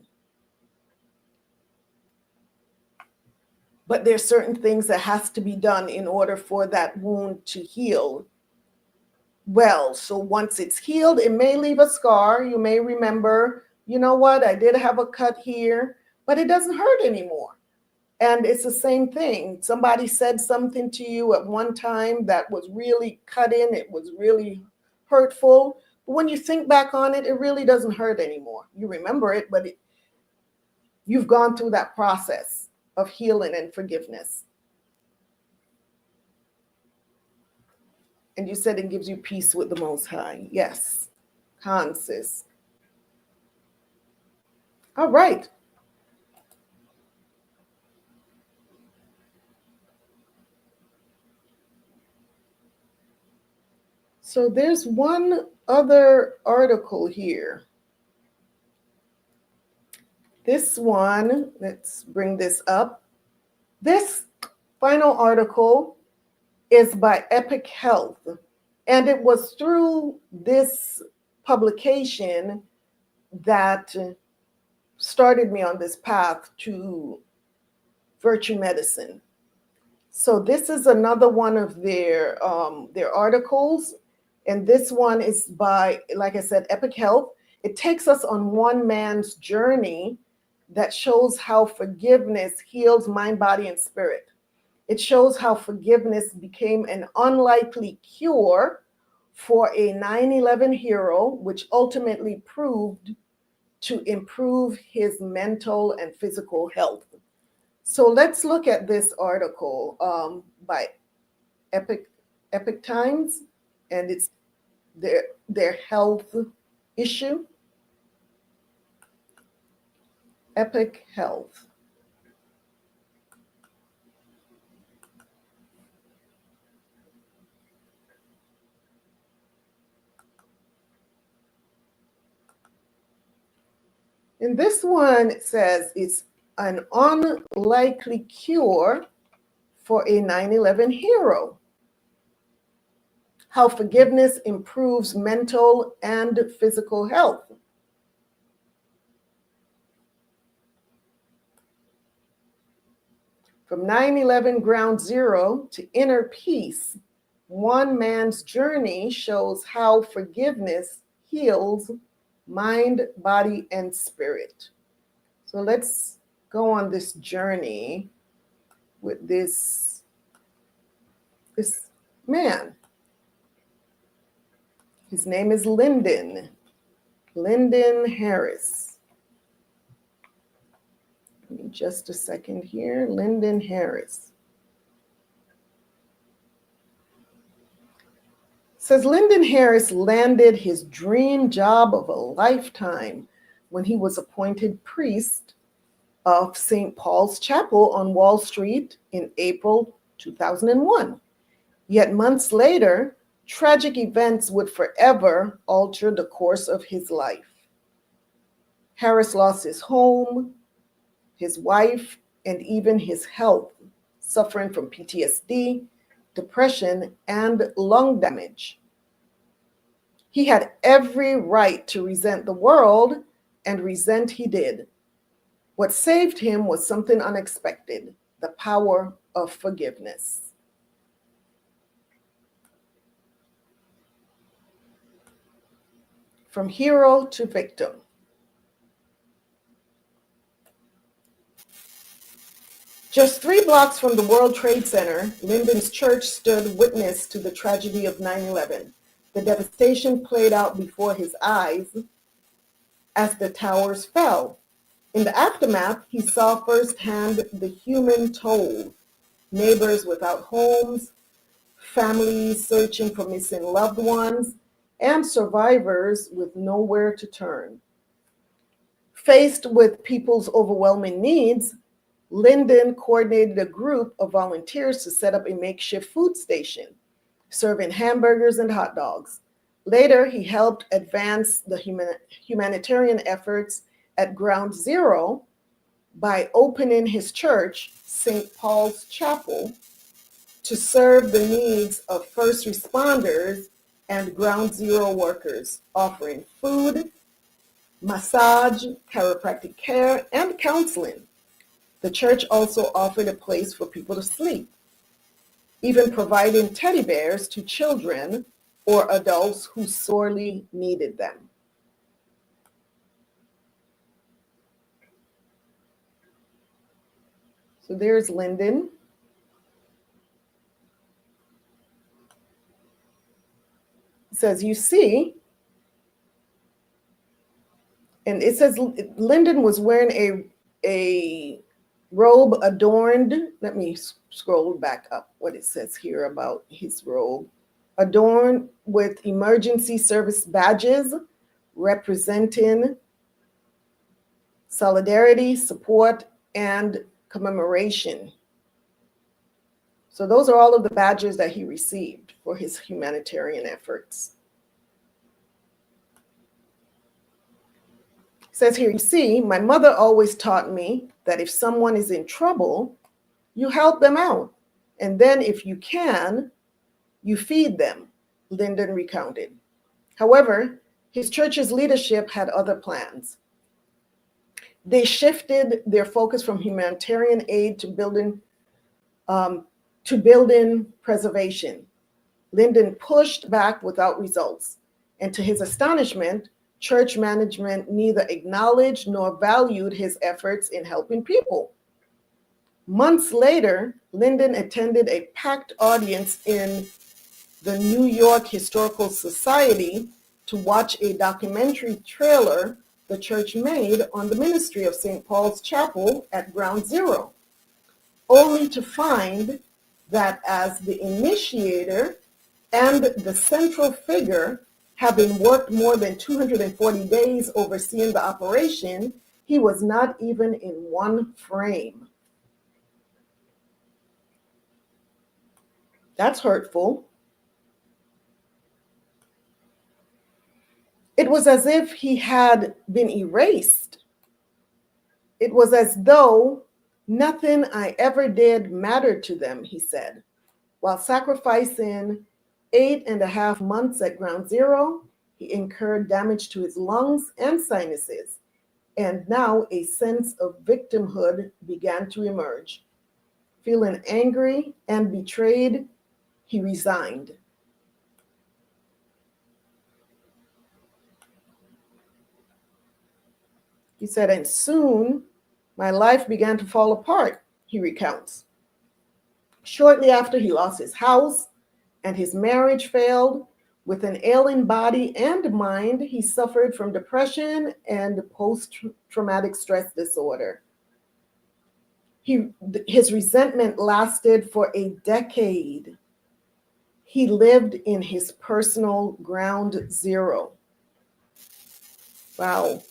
But there's certain things that has to be done in order for that wound to heal well. So once it's healed, it may leave a scar. You may remember, you know what, I did have a cut here, but it doesn't hurt anymore. And it's the same thing. Somebody said something to you at one time that was really cutting. It was really hurtful. But when you think back on it, it really doesn't hurt anymore. You remember it, but you've gone through that process of healing and forgiveness. And you said it gives you peace with the Most High. Yes. Hansis. All right. So there's one other article here. This one, let's bring this up. This final article is by Epic Health. And it was through this publication that started me on this path to virtue medicine. So this is another one of their articles. And this one is by, like I said, Epic Health. It takes us on one man's journey that shows how forgiveness heals mind, body, and spirit. It shows how forgiveness became an unlikely cure for a 9/11 hero, which ultimately proved to improve his mental and physical health. So let's look at this article by Epic Times, and it's their health issue. Epic Health. And this one, it says it's an unlikely cure for a 9/11 hero. How forgiveness improves mental and physical health. From 9/11 ground zero to inner peace, one man's journey shows how forgiveness heals mind, body, and spirit. So let's go on this journey with this man. His name is Lyndon Harris. Give me just a second here. Lyndon Harris. Says Lyndon Harris landed his dream job of a lifetime when he was appointed priest of St. Paul's Chapel on Wall Street in April 2001. Yet months later, tragic events would forever alter the course of his life. Harris lost his home, his wife, and even his health, suffering from PTSD, depression, and lung damage. He had every right to resent the world, and resent he did. What saved him was something unexpected, the power of forgiveness. From hero to victim. Just 3 blocks from the World Trade Center, Lyndon's church stood witness to the tragedy of 9/11. The devastation played out before his eyes as the towers fell. In the aftermath, he saw firsthand the human toll: neighbors without homes, families searching for missing loved ones, and survivors with nowhere to turn. Faced with people's overwhelming needs, Lyndon coordinated a group of volunteers to set up a makeshift food station, serving hamburgers and hot dogs. Later, he helped advance the humanitarian efforts at Ground Zero by opening his church, St. Paul's Chapel, to serve the needs of first responders and Ground Zero workers, offering food, massage, chiropractic care, and counseling. The church also offered a place for people to sleep, even providing teddy bears to children or adults who sorely needed them. So there's Lyndon. It says, you see, and it says Lyndon was wearing a robe adorned, let me scroll back up what it says here about his robe, adorned with emergency service badges representing solidarity, support, and commemoration. So those are all of the badges that he received for his humanitarian efforts. It says here, you see, my mother always taught me that if someone is in trouble, you help them out. And then if you can, you feed them, Lyndon recounted. However, his church's leadership had other plans. They shifted their focus from humanitarian aid to building preservation. Lyndon pushed back without results. And to his astonishment, church management neither acknowledged nor valued his efforts in helping people. Months later, Lyndon attended a packed audience in the New York Historical Society to watch a documentary trailer the church made on the ministry of St. Paul's Chapel at Ground Zero, only to find that as the initiator and the central figure, having worked more than 240 days overseeing the operation, he was not even in one frame. That's hurtful. It was as if he had been erased. It was as though nothing I ever did mattered to them, he said. While sacrificing 8.5 months at Ground Zero, he incurred damage to his lungs and sinuses, and now a sense of victimhood began to emerge. Feeling angry and betrayed, he resigned. He said, and soon my life began to fall apart, he recounts. Shortly after, he lost his house and his marriage failed. With an ailing body and mind, he suffered from depression and post-traumatic stress disorder. His resentment lasted for a decade. He lived in his personal ground zero. Wow.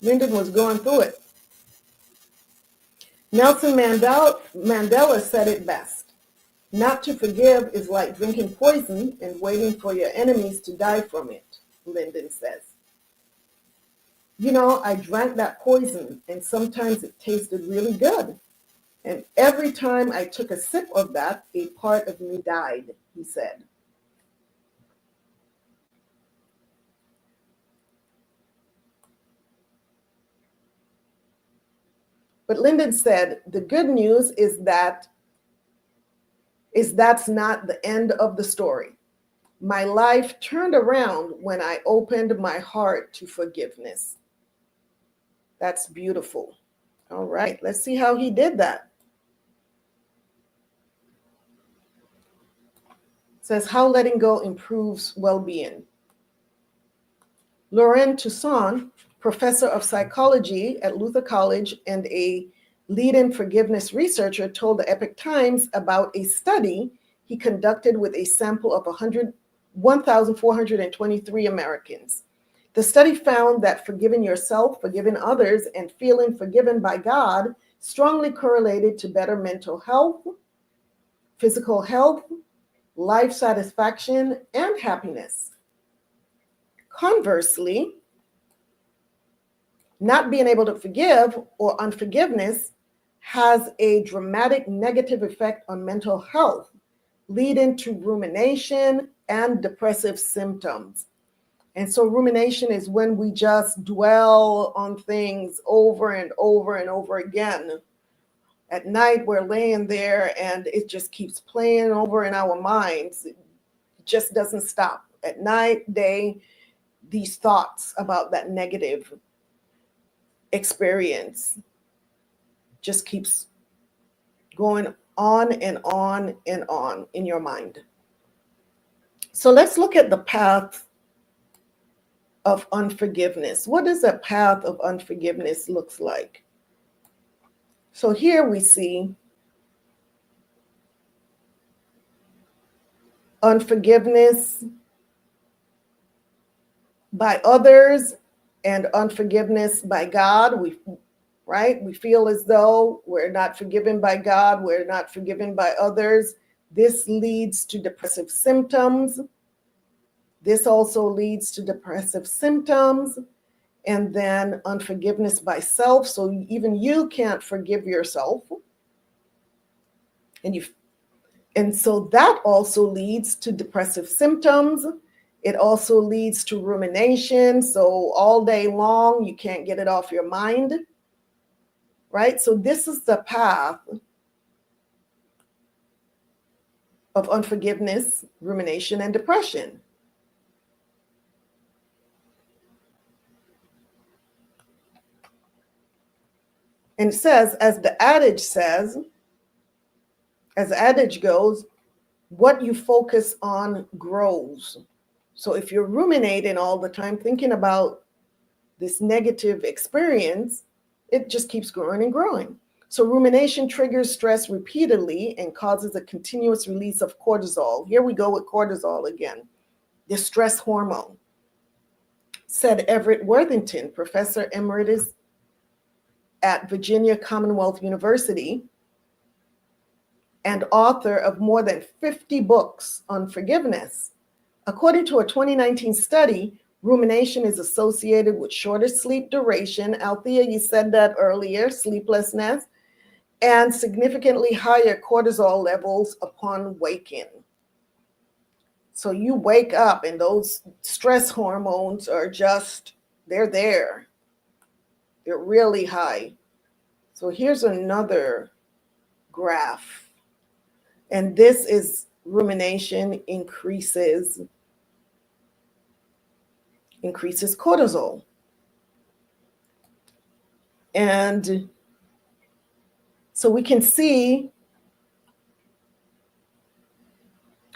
Lyndon was going through it. Nelson Mandela said it best. Not to forgive is like drinking poison and waiting for your enemies to die from it, Lyndon says. You know, I drank that poison and sometimes it tasted really good. And every time I took a sip of that, a part of me died, he said. But Lyndon said, the good news is that's not the end of the story. My life turned around when I opened my heart to forgiveness. That's beautiful. All right, let's see how he did that. It says how letting go improves well-being. Lauren Toussaint, professor of psychology at Luther College and a leading forgiveness researcher, told the Epoch Times about a study he conducted with a sample of 1,423 Americans. The study found that forgiving yourself, forgiving others, and feeling forgiven by God strongly correlated to better mental health, physical health, life satisfaction, and happiness. Conversely, not being able to forgive or unforgiveness has a dramatic negative effect on mental health, leading to rumination and depressive symptoms. And so rumination is when we just dwell on things over and over and over again. At night, we're laying there and it just keeps playing over in our minds. It just doesn't stop. At night, day, these thoughts about that negative experience just keeps going on and on and on in your mind. So let's look at the path of unforgiveness. What does a path of unforgiveness looks like? So here we see unforgiveness by others and unforgiveness by God. We feel as though we're not forgiven by God, we're not forgiven by others. This leads to depressive symptoms. This also leads to depressive symptoms, and then unforgiveness by self. So even you can't forgive yourself. And so that also leads to depressive symptoms. It also leads to rumination. So all day long, you can't get it off your mind, right? So this is the path of unforgiveness, rumination, and depression. And it says, as the adage goes, what you focus on grows. So if you're ruminating all the time, thinking about this negative experience, it just keeps growing and growing. So rumination triggers stress repeatedly and causes a continuous release of cortisol. Here we go with cortisol again, the stress hormone. Said Everett Worthington, professor emeritus at Virginia Commonwealth University and author of more than 50 books on forgiveness. According to a 2019 study, rumination is associated with shorter sleep duration. Althea, you said that earlier, sleeplessness, and significantly higher cortisol levels upon waking. So you wake up and those stress hormones are just, they're there. They're really high. So here's another graph. And this is rumination increases cortisol. And so we can see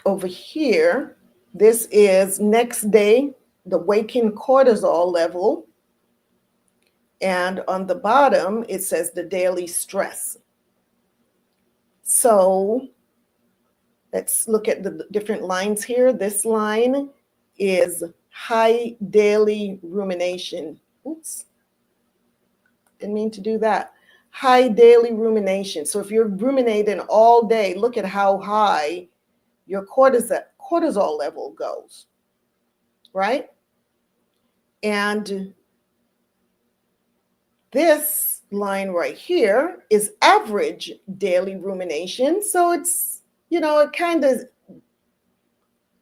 over here, this is next day, the waking cortisol level. And on the bottom, it says the daily stress. So let's look at the different lines here. This line is high daily rumination. Oops, didn't mean to do that. High daily rumination. So if you're ruminating all day, look at how high your cortisol level goes, right? And this line right here is average daily rumination. So it's, it kind of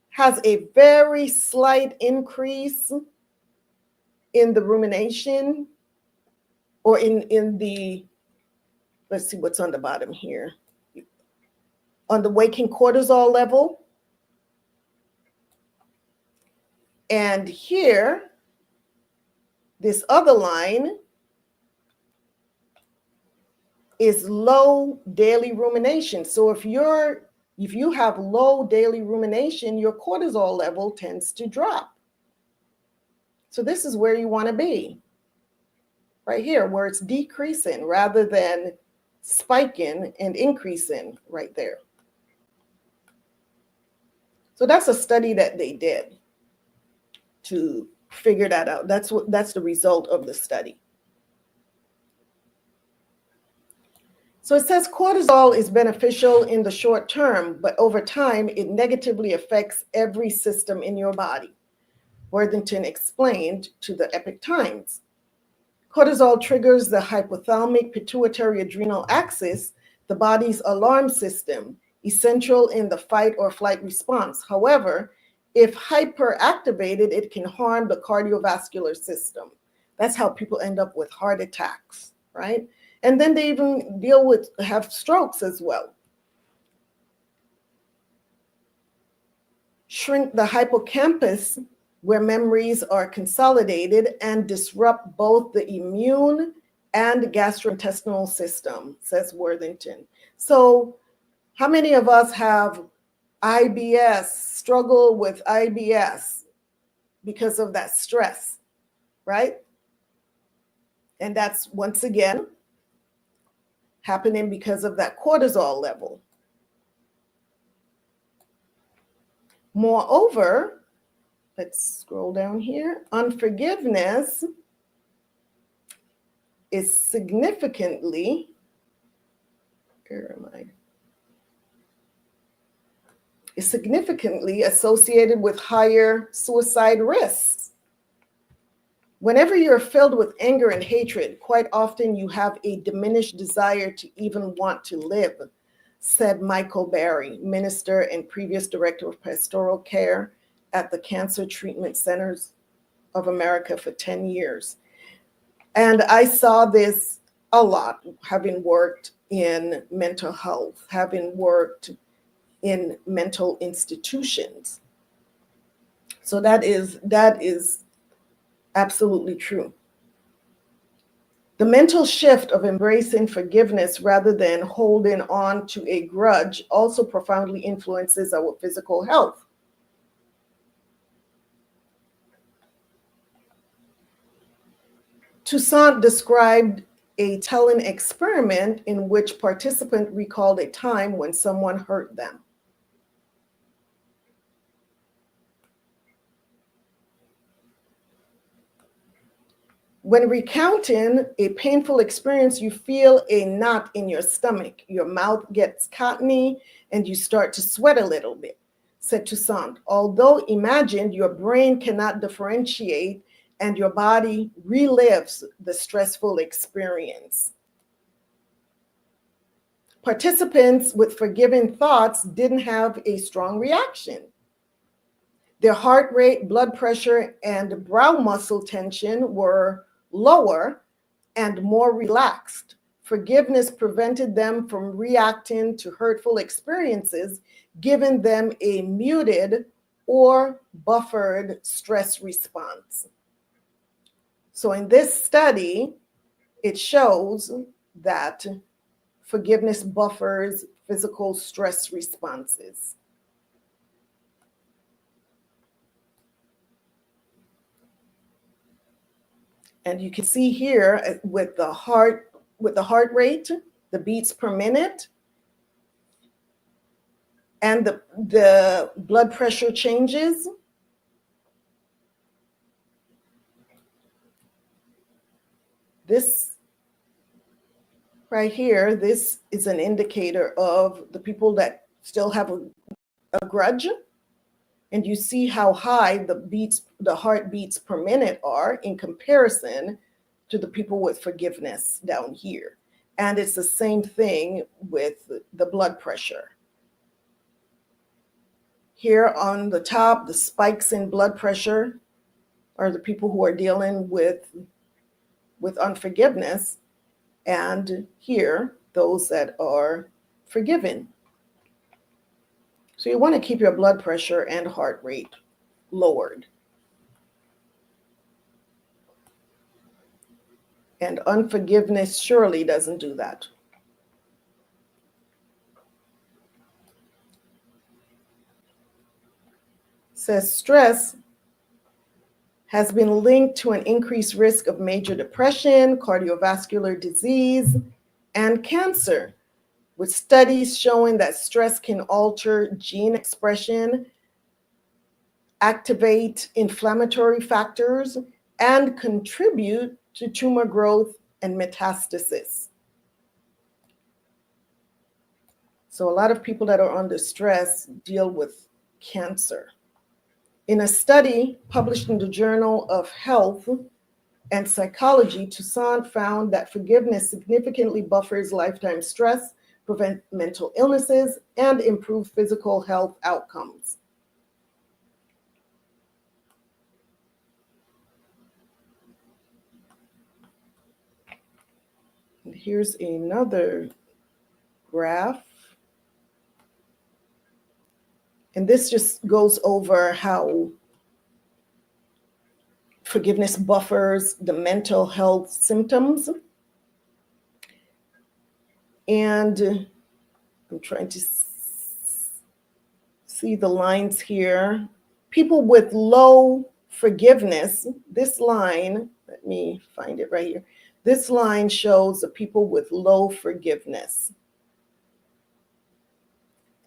has a very slight increase in the rumination, or in the, let's see what's on the bottom here. On the waking cortisol level. And here, this other line is low daily rumination. So if you have low daily rumination, your cortisol level tends to drop. So this is where you want to be, right here, where it's decreasing rather than spiking and increasing right there. So that's a study that they did to figure that out. That's the result of the study. So it says cortisol is beneficial in the short term, but over time, it negatively affects every system in your body. Worthington explained to the Epoch Times. Cortisol triggers the hypothalamic pituitary adrenal axis, the body's alarm system, essential in the fight or flight response. However, if hyperactivated, it can harm the cardiovascular system. That's how people end up with heart attacks, right? And then they even have strokes as well. Shrink the hippocampus, where memories are consolidated, and disrupt both the immune and gastrointestinal system, says Worthington. So how many of us have IBS, struggle with IBS because of that stress, right? And that's, once again, happening because of that cortisol level. Moreover, let's scroll down here. Unforgiveness is significantly, where am I? Is significantly associated with higher suicide risks. Whenever you're filled with anger and hatred, quite often you have a diminished desire to even want to live, said Michael Barry, minister and previous director of pastoral care at the Cancer Treatment Centers of America for 10 years. And I saw this a lot, having worked in mental health, having worked in mental institutions. So that is absolutely true. The mental shift of embracing forgiveness rather than holding on to a grudge also profoundly influences our physical health. Toussaint described a telling experiment in which participants recalled a time when someone hurt them. When recounting a painful experience, you feel a knot in your stomach, your mouth gets cottony, and you start to sweat a little bit, said Toussaint. Although imagined, your brain cannot differentiate and your body relives the stressful experience. Participants with forgiving thoughts didn't have a strong reaction. Their heart rate, blood pressure, and brow muscle tension were lower and more relaxed. Forgiveness prevented them from reacting to hurtful experiences, giving them a muted or buffered stress response. So in this study, it shows that forgiveness buffers physical stress responses. And you can see here with the heart rate, the beats per minute, and the blood pressure changes. This right here, this is an indicator of the people that still have a grudge. And you see how high the heartbeats per minute are in comparison to the people with forgiveness down here. And it's the same thing with the blood pressure. Here on the top, the spikes in blood pressure are the people who are dealing with unforgiveness. And here, those that are forgiven. So you want to keep your blood pressure and heart rate lowered. And unforgiveness surely doesn't do that. Says stress has been linked to an increased risk of major depression, cardiovascular disease, and cancer, with studies showing that stress can alter gene expression, activate inflammatory factors, and contribute to tumor growth and metastasis. So a lot of people that are under stress deal with cancer. In a study published in the Journal of Health and Psychology, Toussaint found that forgiveness significantly buffers lifetime stress, prevent mental illnesses, and improve physical health outcomes. And here's another graph. And this just goes over how forgiveness buffers the mental health symptoms. And I'm trying to see the lines here. People with low forgiveness, this line, let me find it right here. This line shows the people with low forgiveness.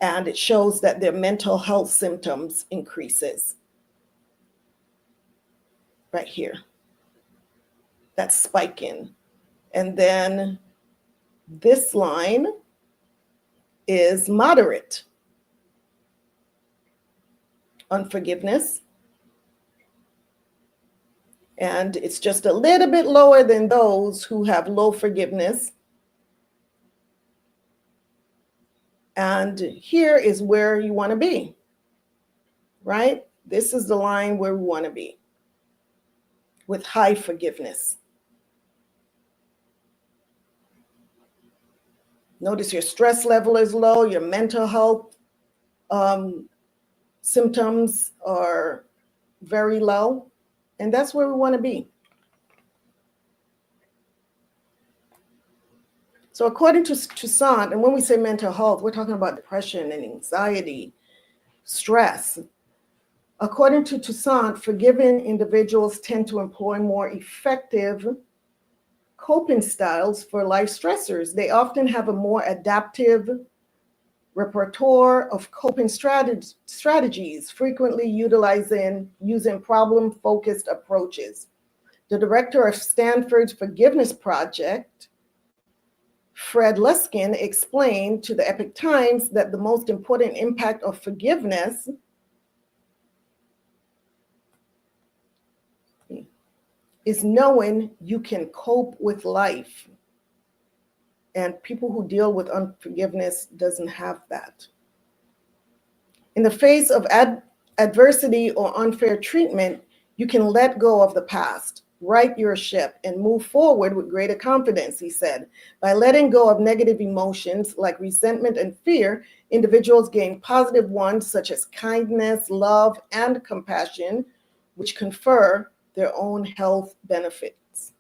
And it shows that their mental health symptoms increases. Right here. That's spiking. And then this line is moderate unforgiveness. And it's just a little bit lower than those who have low forgiveness. And here is where you want to be, right? This is the line where we want to be with high forgiveness. Notice your stress level is low, your mental health symptoms are very low, and that's where we want to be. So according to Toussaint, and when we say mental health, we're talking about depression and anxiety, stress. According to Toussaint, forgiving individuals tend to employ more effective coping styles for life stressors. They often have a more adaptive repertoire of coping strategies, frequently using problem-focused approaches. The director of Stanford's Forgiveness Project, Fred Luskin, explained to the Epoch Times that the most important impact of forgiveness is knowing you can cope with life. And people who deal with unforgiveness doesn't have that. In the face of adversity or unfair treatment, you can let go of the past, right your ship, and move forward with greater confidence, he said. By letting go of negative emotions like resentment and fear, individuals gain positive ones such as kindness, love, and compassion, which confer their own health benefits.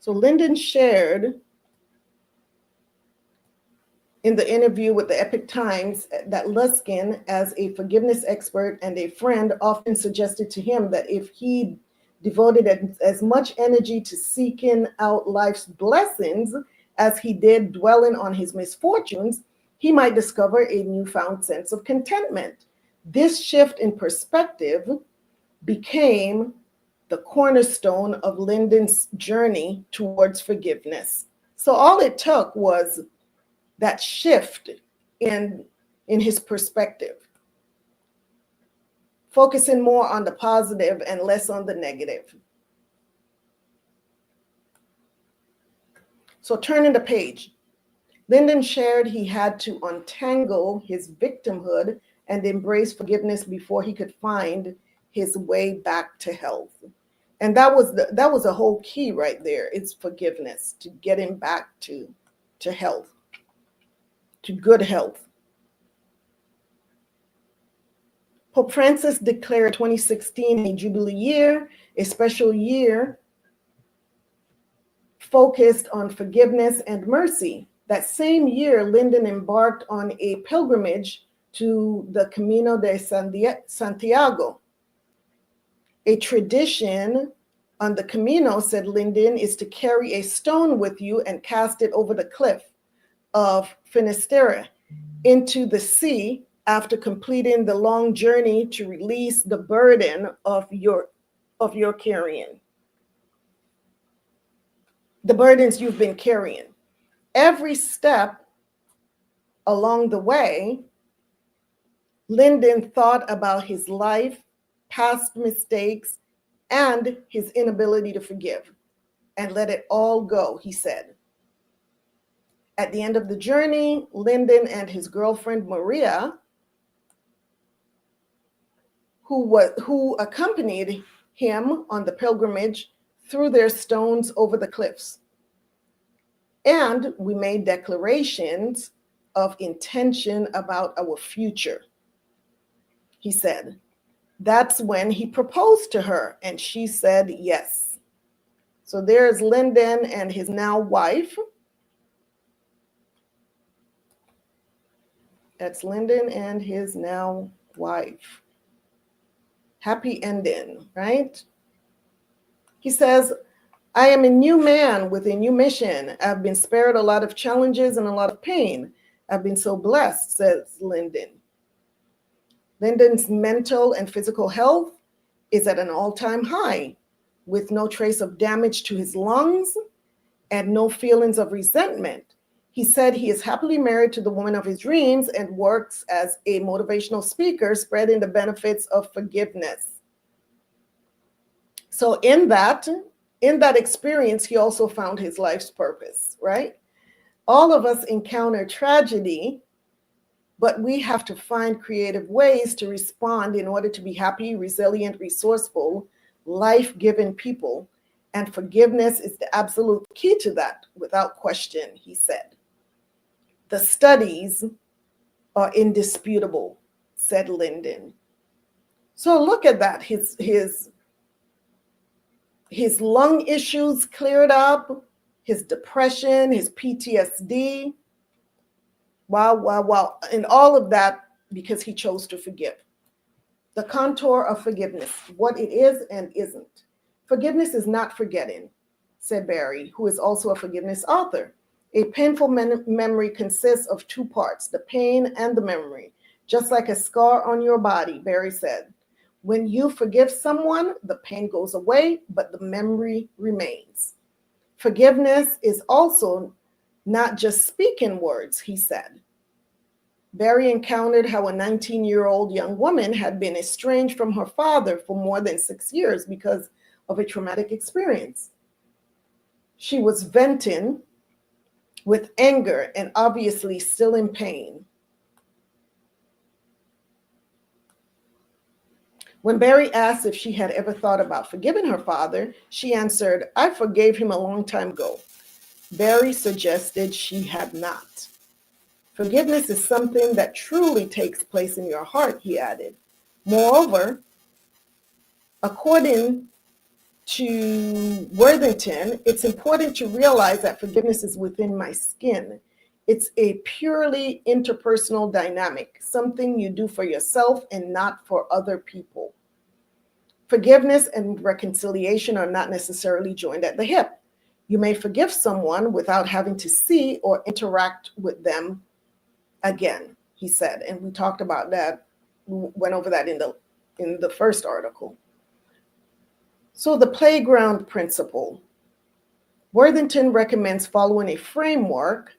So Lyndon shared in the interview with the Epic Times that Luskin, as a forgiveness expert and a friend, often suggested to him that if he devoted as much energy to seeking out life's blessings as he did dwelling on his misfortunes, he might discover a newfound sense of contentment. This shift in perspective became the cornerstone of Lyndon's journey towards forgiveness. So all it took was that shift in his perspective, focusing more on the positive and less on the negative. So turning the page, Lyndon shared he had to untangle his victimhood and embrace forgiveness before he could find his way back to health. And that was a whole key right there. It's forgiveness, to get him back to health, to good health. Pope Francis declared 2016 a Jubilee year, a special year focused on forgiveness and mercy. That same year, Lyndon embarked on a pilgrimage to the Camino de Santiago. A tradition on the Camino, said Lyndon, is to carry a stone with you and cast it over the cliff of Finisterre into the sea after completing the long journey to release the burden of your carrying, the burdens you've been carrying. Every step along the way, Lyndon thought about his life, past mistakes, and his inability to forgive, and let it all go, he said. At the end of the journey, Lyndon and his girlfriend Maria, who accompanied him on the pilgrimage, threw their stones over the cliffs. And we made declarations of intention about our future, he said. That's when he proposed to her, and she said yes. So there's Lyndon and his now wife. That's Lyndon and his now wife. Happy ending, right? He says, I am a new man with a new mission. I've been spared a lot of challenges and a lot of pain. I've been so blessed, says Lyndon. Lyndon's mental and physical health is at an all-time high, with no trace of damage to his lungs and no feelings of resentment. He said he is happily married to the woman of his dreams and works as a motivational speaker, spreading the benefits of forgiveness. So in that experience, he also found his life's purpose, right? All of us encounter tragedy, but we have to find creative ways to respond in order to be happy, resilient, resourceful, life-giving people. And forgiveness is the absolute key to that, without question, he said. The studies are indisputable, said Lyndon. So look at that. His lung issues cleared up, his depression, his PTSD. Wow. And all of that because he chose to forgive. The contour of forgiveness, what it is and isn't. Forgiveness is not forgetting, said Barry, who is also a forgiveness author. A painful memory consists of two parts, the pain and the memory. Just like a scar on your body, Barry said. When you forgive someone, the pain goes away, but the memory remains. Forgiveness is also not just speaking words, he said. Barry encountered how a 19-year-old young woman had been estranged from her father for more than 6 years because of a traumatic experience. She was venting with anger and obviously still in pain. When Barry asked if she had ever thought about forgiving her father, she answered, I forgave him a long time ago. Barry suggested she had not. Forgiveness is something that truly takes place in your heart, he added. Moreover, according to Worthington, it's important to realize that forgiveness is within my skin. It's a purely interpersonal dynamic, something you do for yourself and not for other people. Forgiveness and reconciliation are not necessarily joined at the hip. You may forgive someone without having to see or interact with them again, he said. And we talked about that, went over that in the first article. So the playground principle. Worthington recommends following a framework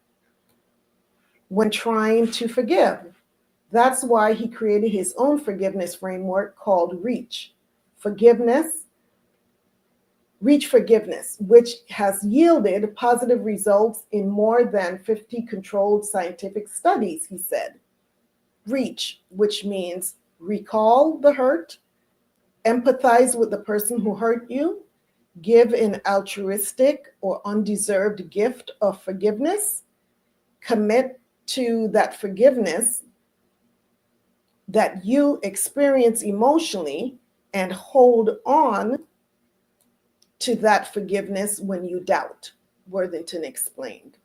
when trying to forgive. That's why he created his own forgiveness framework called REACH. Reach Forgiveness, which has yielded positive results in more than 50 controlled scientific studies, he said. Reach, which means recall the hurt, empathize with the person who hurt you, give an altruistic or undeserved gift of forgiveness, commit to that forgiveness that you experience emotionally, and hold on to that forgiveness when you doubt, Worthington explained.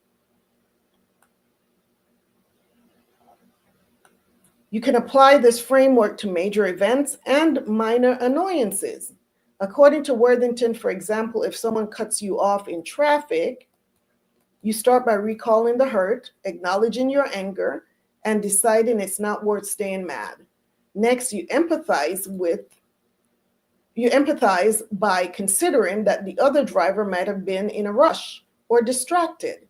You can apply this framework to major events and minor annoyances. According to Worthington, for example, if someone cuts you off in traffic, you start by recalling the hurt, acknowledging your anger, and deciding it's not worth staying mad. Next, you empathize by considering that the other driver might have been in a rush or distracted.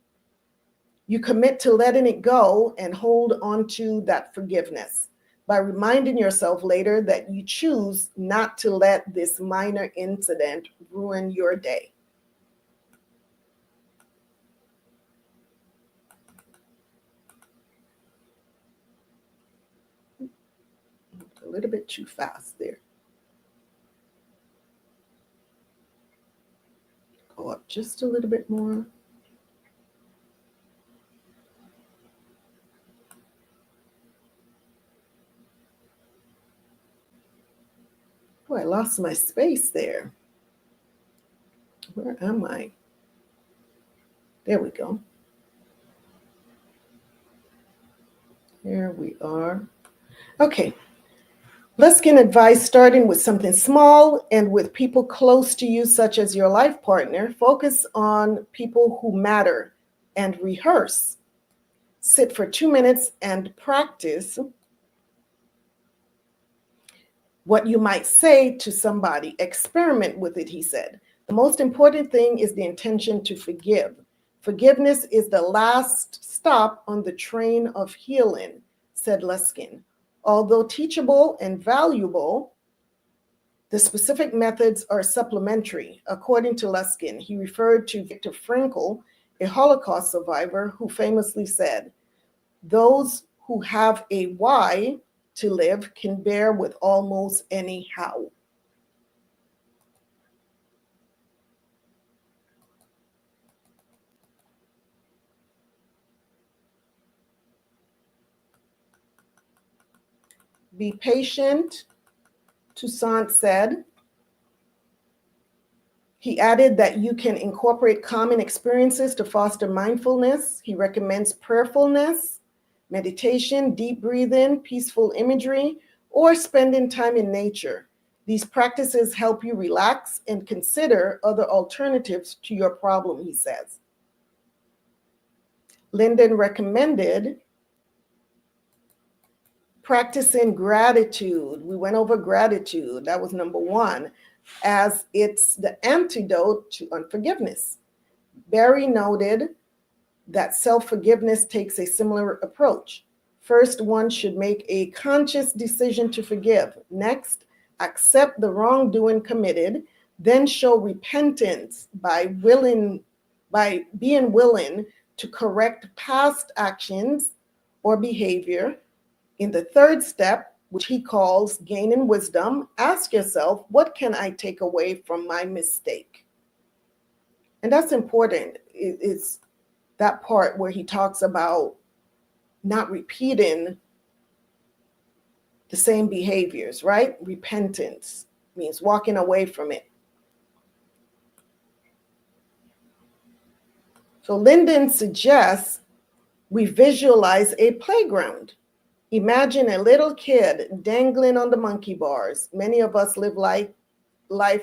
You commit to letting it go and hold on to that forgiveness by reminding yourself later that you choose not to let this minor incident ruin your day. A little bit too fast there. Go up just a little bit more. Oh, I lost my space there. Where am I? There we go. Here we are. Okay. Let's get advice starting with something small and with people close to you, such as your life partner. Focus on people who matter and rehearse. Sit for 2 minutes and practice what you might say to somebody. Experiment with it, he said. The most important thing is the intention to forgive. Forgiveness is the last stop on the train of healing, said Luskin. Although teachable and valuable, the specific methods are supplementary. According to Luskin, he referred to Viktor Frankl, a Holocaust survivor, who famously said, "Those who have a why to live can bear with almost any how." Be patient, Toussaint said. He added that you can incorporate common experiences to foster mindfulness. He recommends prayerfulness, meditation, deep breathing, peaceful imagery, or spending time in nature. These practices help you relax and consider other alternatives to your problem, he says. Linden recommended practicing gratitude. We went over gratitude. That was number one, as it's the antidote to unforgiveness. Barry noted that self-forgiveness takes a similar approach. First, one should make a conscious decision to forgive. Next, accept the wrongdoing committed, then show repentance by being willing to correct past actions or behavior. In the third step, which he calls gaining wisdom, ask yourself, what can I take away from my mistake? And that's important. It's that part where he talks about not repeating the same behaviors, right? Repentance means walking away from it. So Lyndon suggests we visualize a playground. Imagine a little kid dangling on the monkey bars. Many of us live life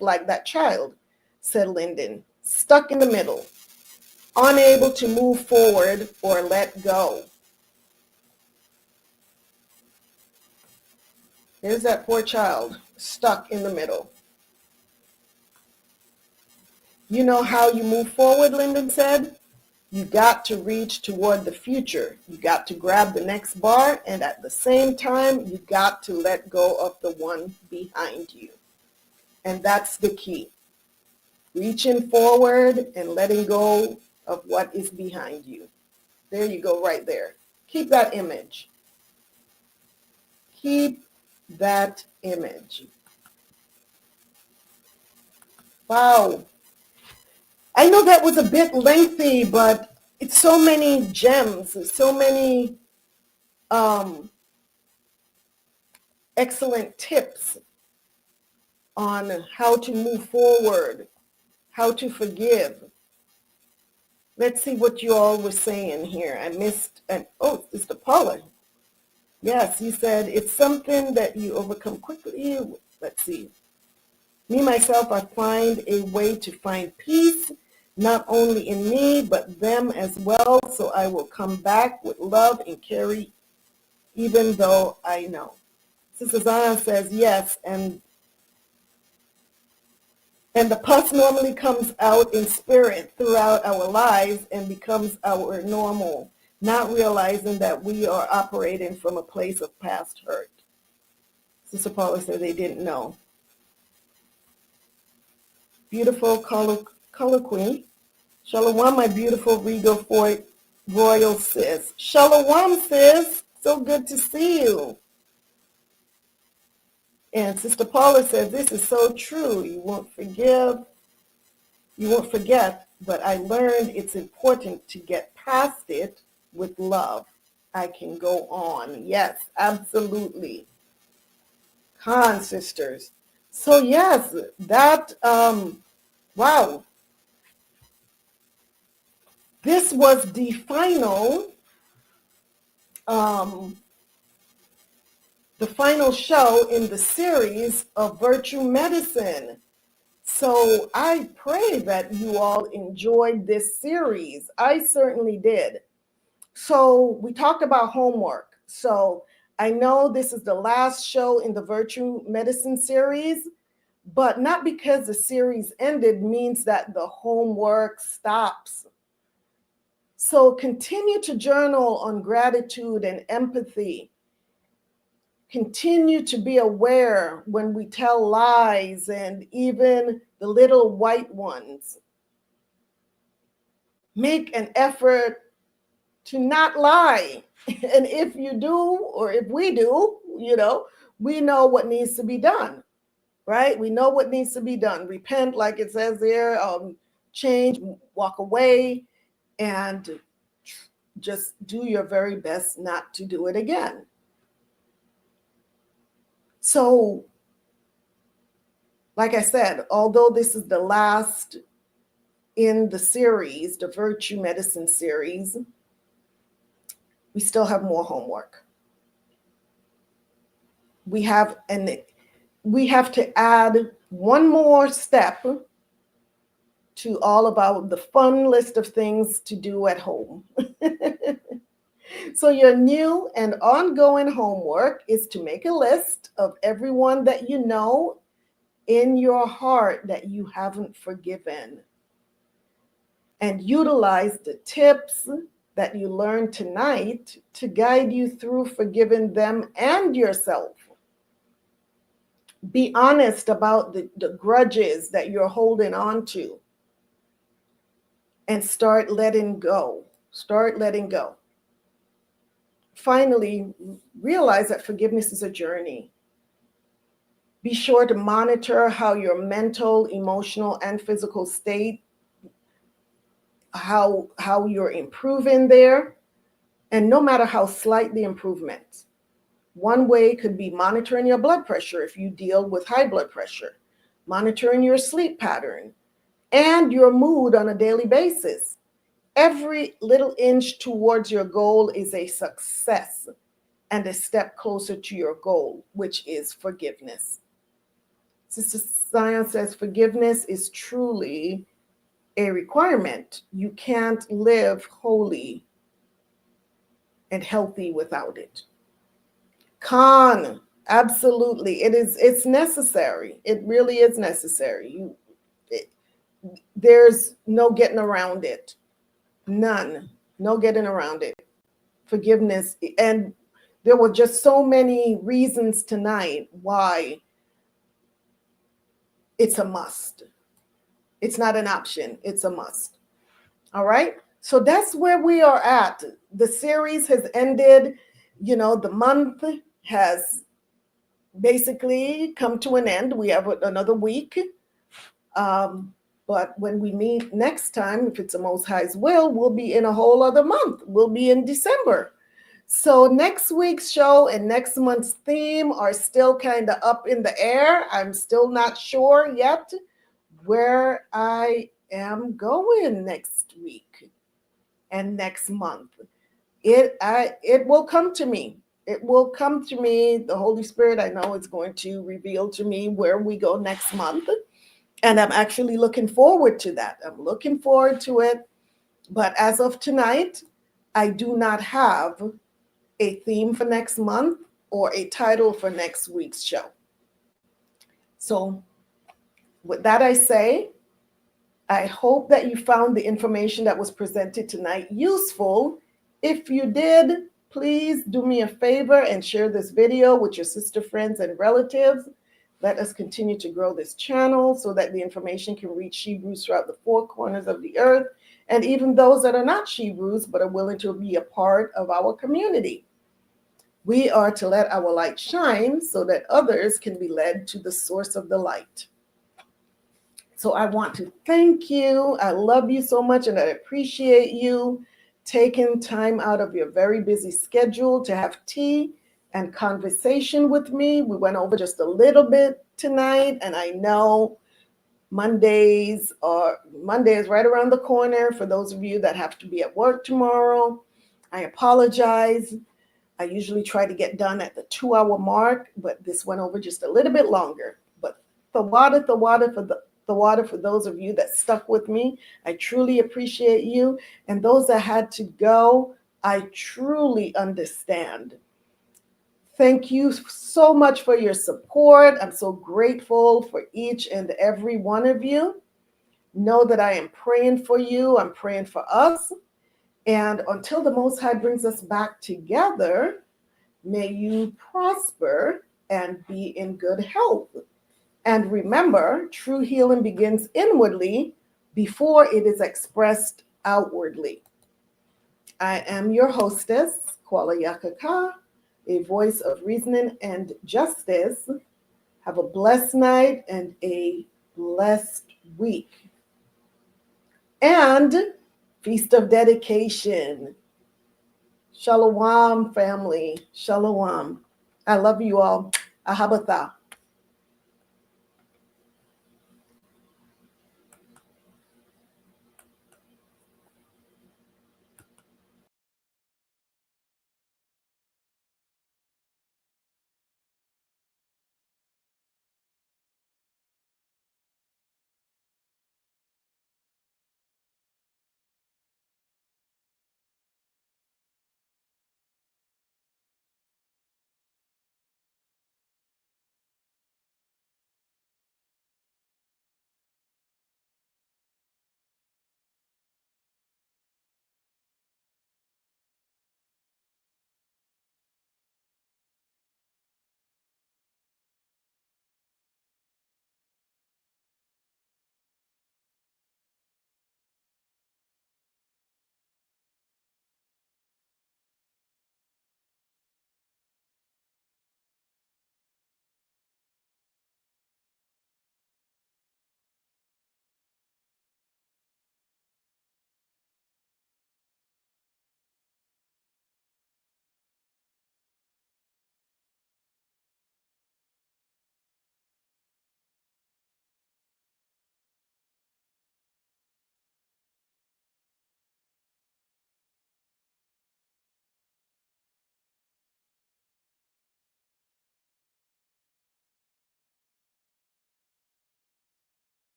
like that child, said Lyndon, stuck in the middle, unable to move forward or let go. Here's that poor child stuck in the middle. You know how you move forward, Lyndon said? You got to reach toward the future. You got to grab the next bar, and at the same time, you got to let go of the one behind you. And that's the key. Reaching forward and letting go of what is behind you. There you go, right there. Keep that image. Keep that image. Wow. I know that was a bit lengthy, but it's so many gems, so many excellent tips on how to move forward, how to forgive. Let's see what you all were saying here. I missed, oh, Mr. Paula. Yes, you said it's something that you overcome quickly. Let's see. Me, myself, I find a way to find peace, not only in me, but them as well. So I will come back with love and carry, even though I know. Sister Zana says yes, and the pus normally comes out in spirit throughout our lives and becomes our normal, not realizing that we are operating from a place of past hurt. Sister Paula said they didn't know. Beautiful color queen. Shalom, my beautiful regal royal sis. Shalom, sis. So good to see you. And Sister Paula said, this is so true. You won't forget, but I learned it's important to get past it with love. I can go on. Yes, absolutely. Khan sisters. So yes, that, wow. This was the final show in the series of Virtue Medicine. So I pray that you all enjoyed this series. I certainly did. So we talked about homework. So I know this is the last show in the Virtue Medicine series, but not because the series ended means that the homework stops. So continue to journal on gratitude and empathy. Continue to be aware when we tell lies and even the little white ones. Make an effort to not lie. And if you do, or if we do, we know what needs to be done, right? We know what needs to be done. Repent, like it says there, change, walk away, and just do your very best not to do it again. So, like I said, although this is the last in the series, the Virtue Medicine series, we still have more homework. We have to add one more step to all about the fun list of things to do at home. So your new and ongoing homework is to make a list of everyone that you know in your heart that you haven't forgiven, and utilize the tips that you learned tonight to guide you through forgiving them and yourself. Be honest about the grudges that you're holding on to, and start letting go. Start letting go. Finally, realize that forgiveness is a journey. Be sure to monitor how your mental, emotional, and physical state, how you're improving there. And no matter how slight the improvement, one way could be monitoring your blood pressure if you deal with high blood pressure, monitoring your sleep pattern and your mood on a daily basis, Every little inch towards your goal is a success and a step closer to your goal, which is forgiveness. Sister Zion says forgiveness is truly a requirement. You can't live holy and healthy without it. Absolutely. It's necessary. It really is necessary. There's no getting around it. None. No getting around it. Forgiveness. And there were just so many reasons tonight why it's a must. It's not an option. It's a must. All right. So that's where we are at. The series has ended. You know, the month has basically come to an end. We have another week. But when we meet next time, if it's the Most High's will, we'll be in a whole other month. We'll be in December. So next week's show and next month's theme are still kind of up in the air. I'm still not sure yet where I am going next week and next month. It will come to me. It will come to me. The Holy Spirit, I know, is going to reveal to me where we go next month. And I'm actually looking forward to that. I'm looking forward to it. But as of tonight, I do not have a theme for next month or a title for next week's show. So with that I say, I hope that you found the information that was presented tonight useful. If you did, please do me a favor and share this video with your sister, friends, and relatives. Let us continue to grow this channel so that the information can reach Shebrews throughout the four corners of the earth, and even those that are not Shebrews but are willing to be a part of our community. We are to let our light shine so that others can be led to the source of the light. So I want to thank you. I love you so much, and I appreciate you taking time out of your very busy schedule to have tea and conversation with me. We went over just a little bit tonight, and I know Monday is right around the corner for those of you that have to be at work tomorrow. I apologize. I usually try to get done at the 2-hour mark, but this went over just a little bit longer. But the water for those of you that stuck with me. I truly appreciate you. And those that had to go, I truly understand. Thank you so much for your support. I'm so grateful for each and every one of you. Know that I am praying for you. I'm praying for us. And until the Most High brings us back together, may you prosper and be in good health. And remember, true healing begins inwardly before it is expressed outwardly. I am your hostess, Qala Yakachaa, a voice of reasoning and justice. Have a blessed night and a blessed week. And Feast of Dedication. Shalom, family. Shalom. I love you all. AHAYAH.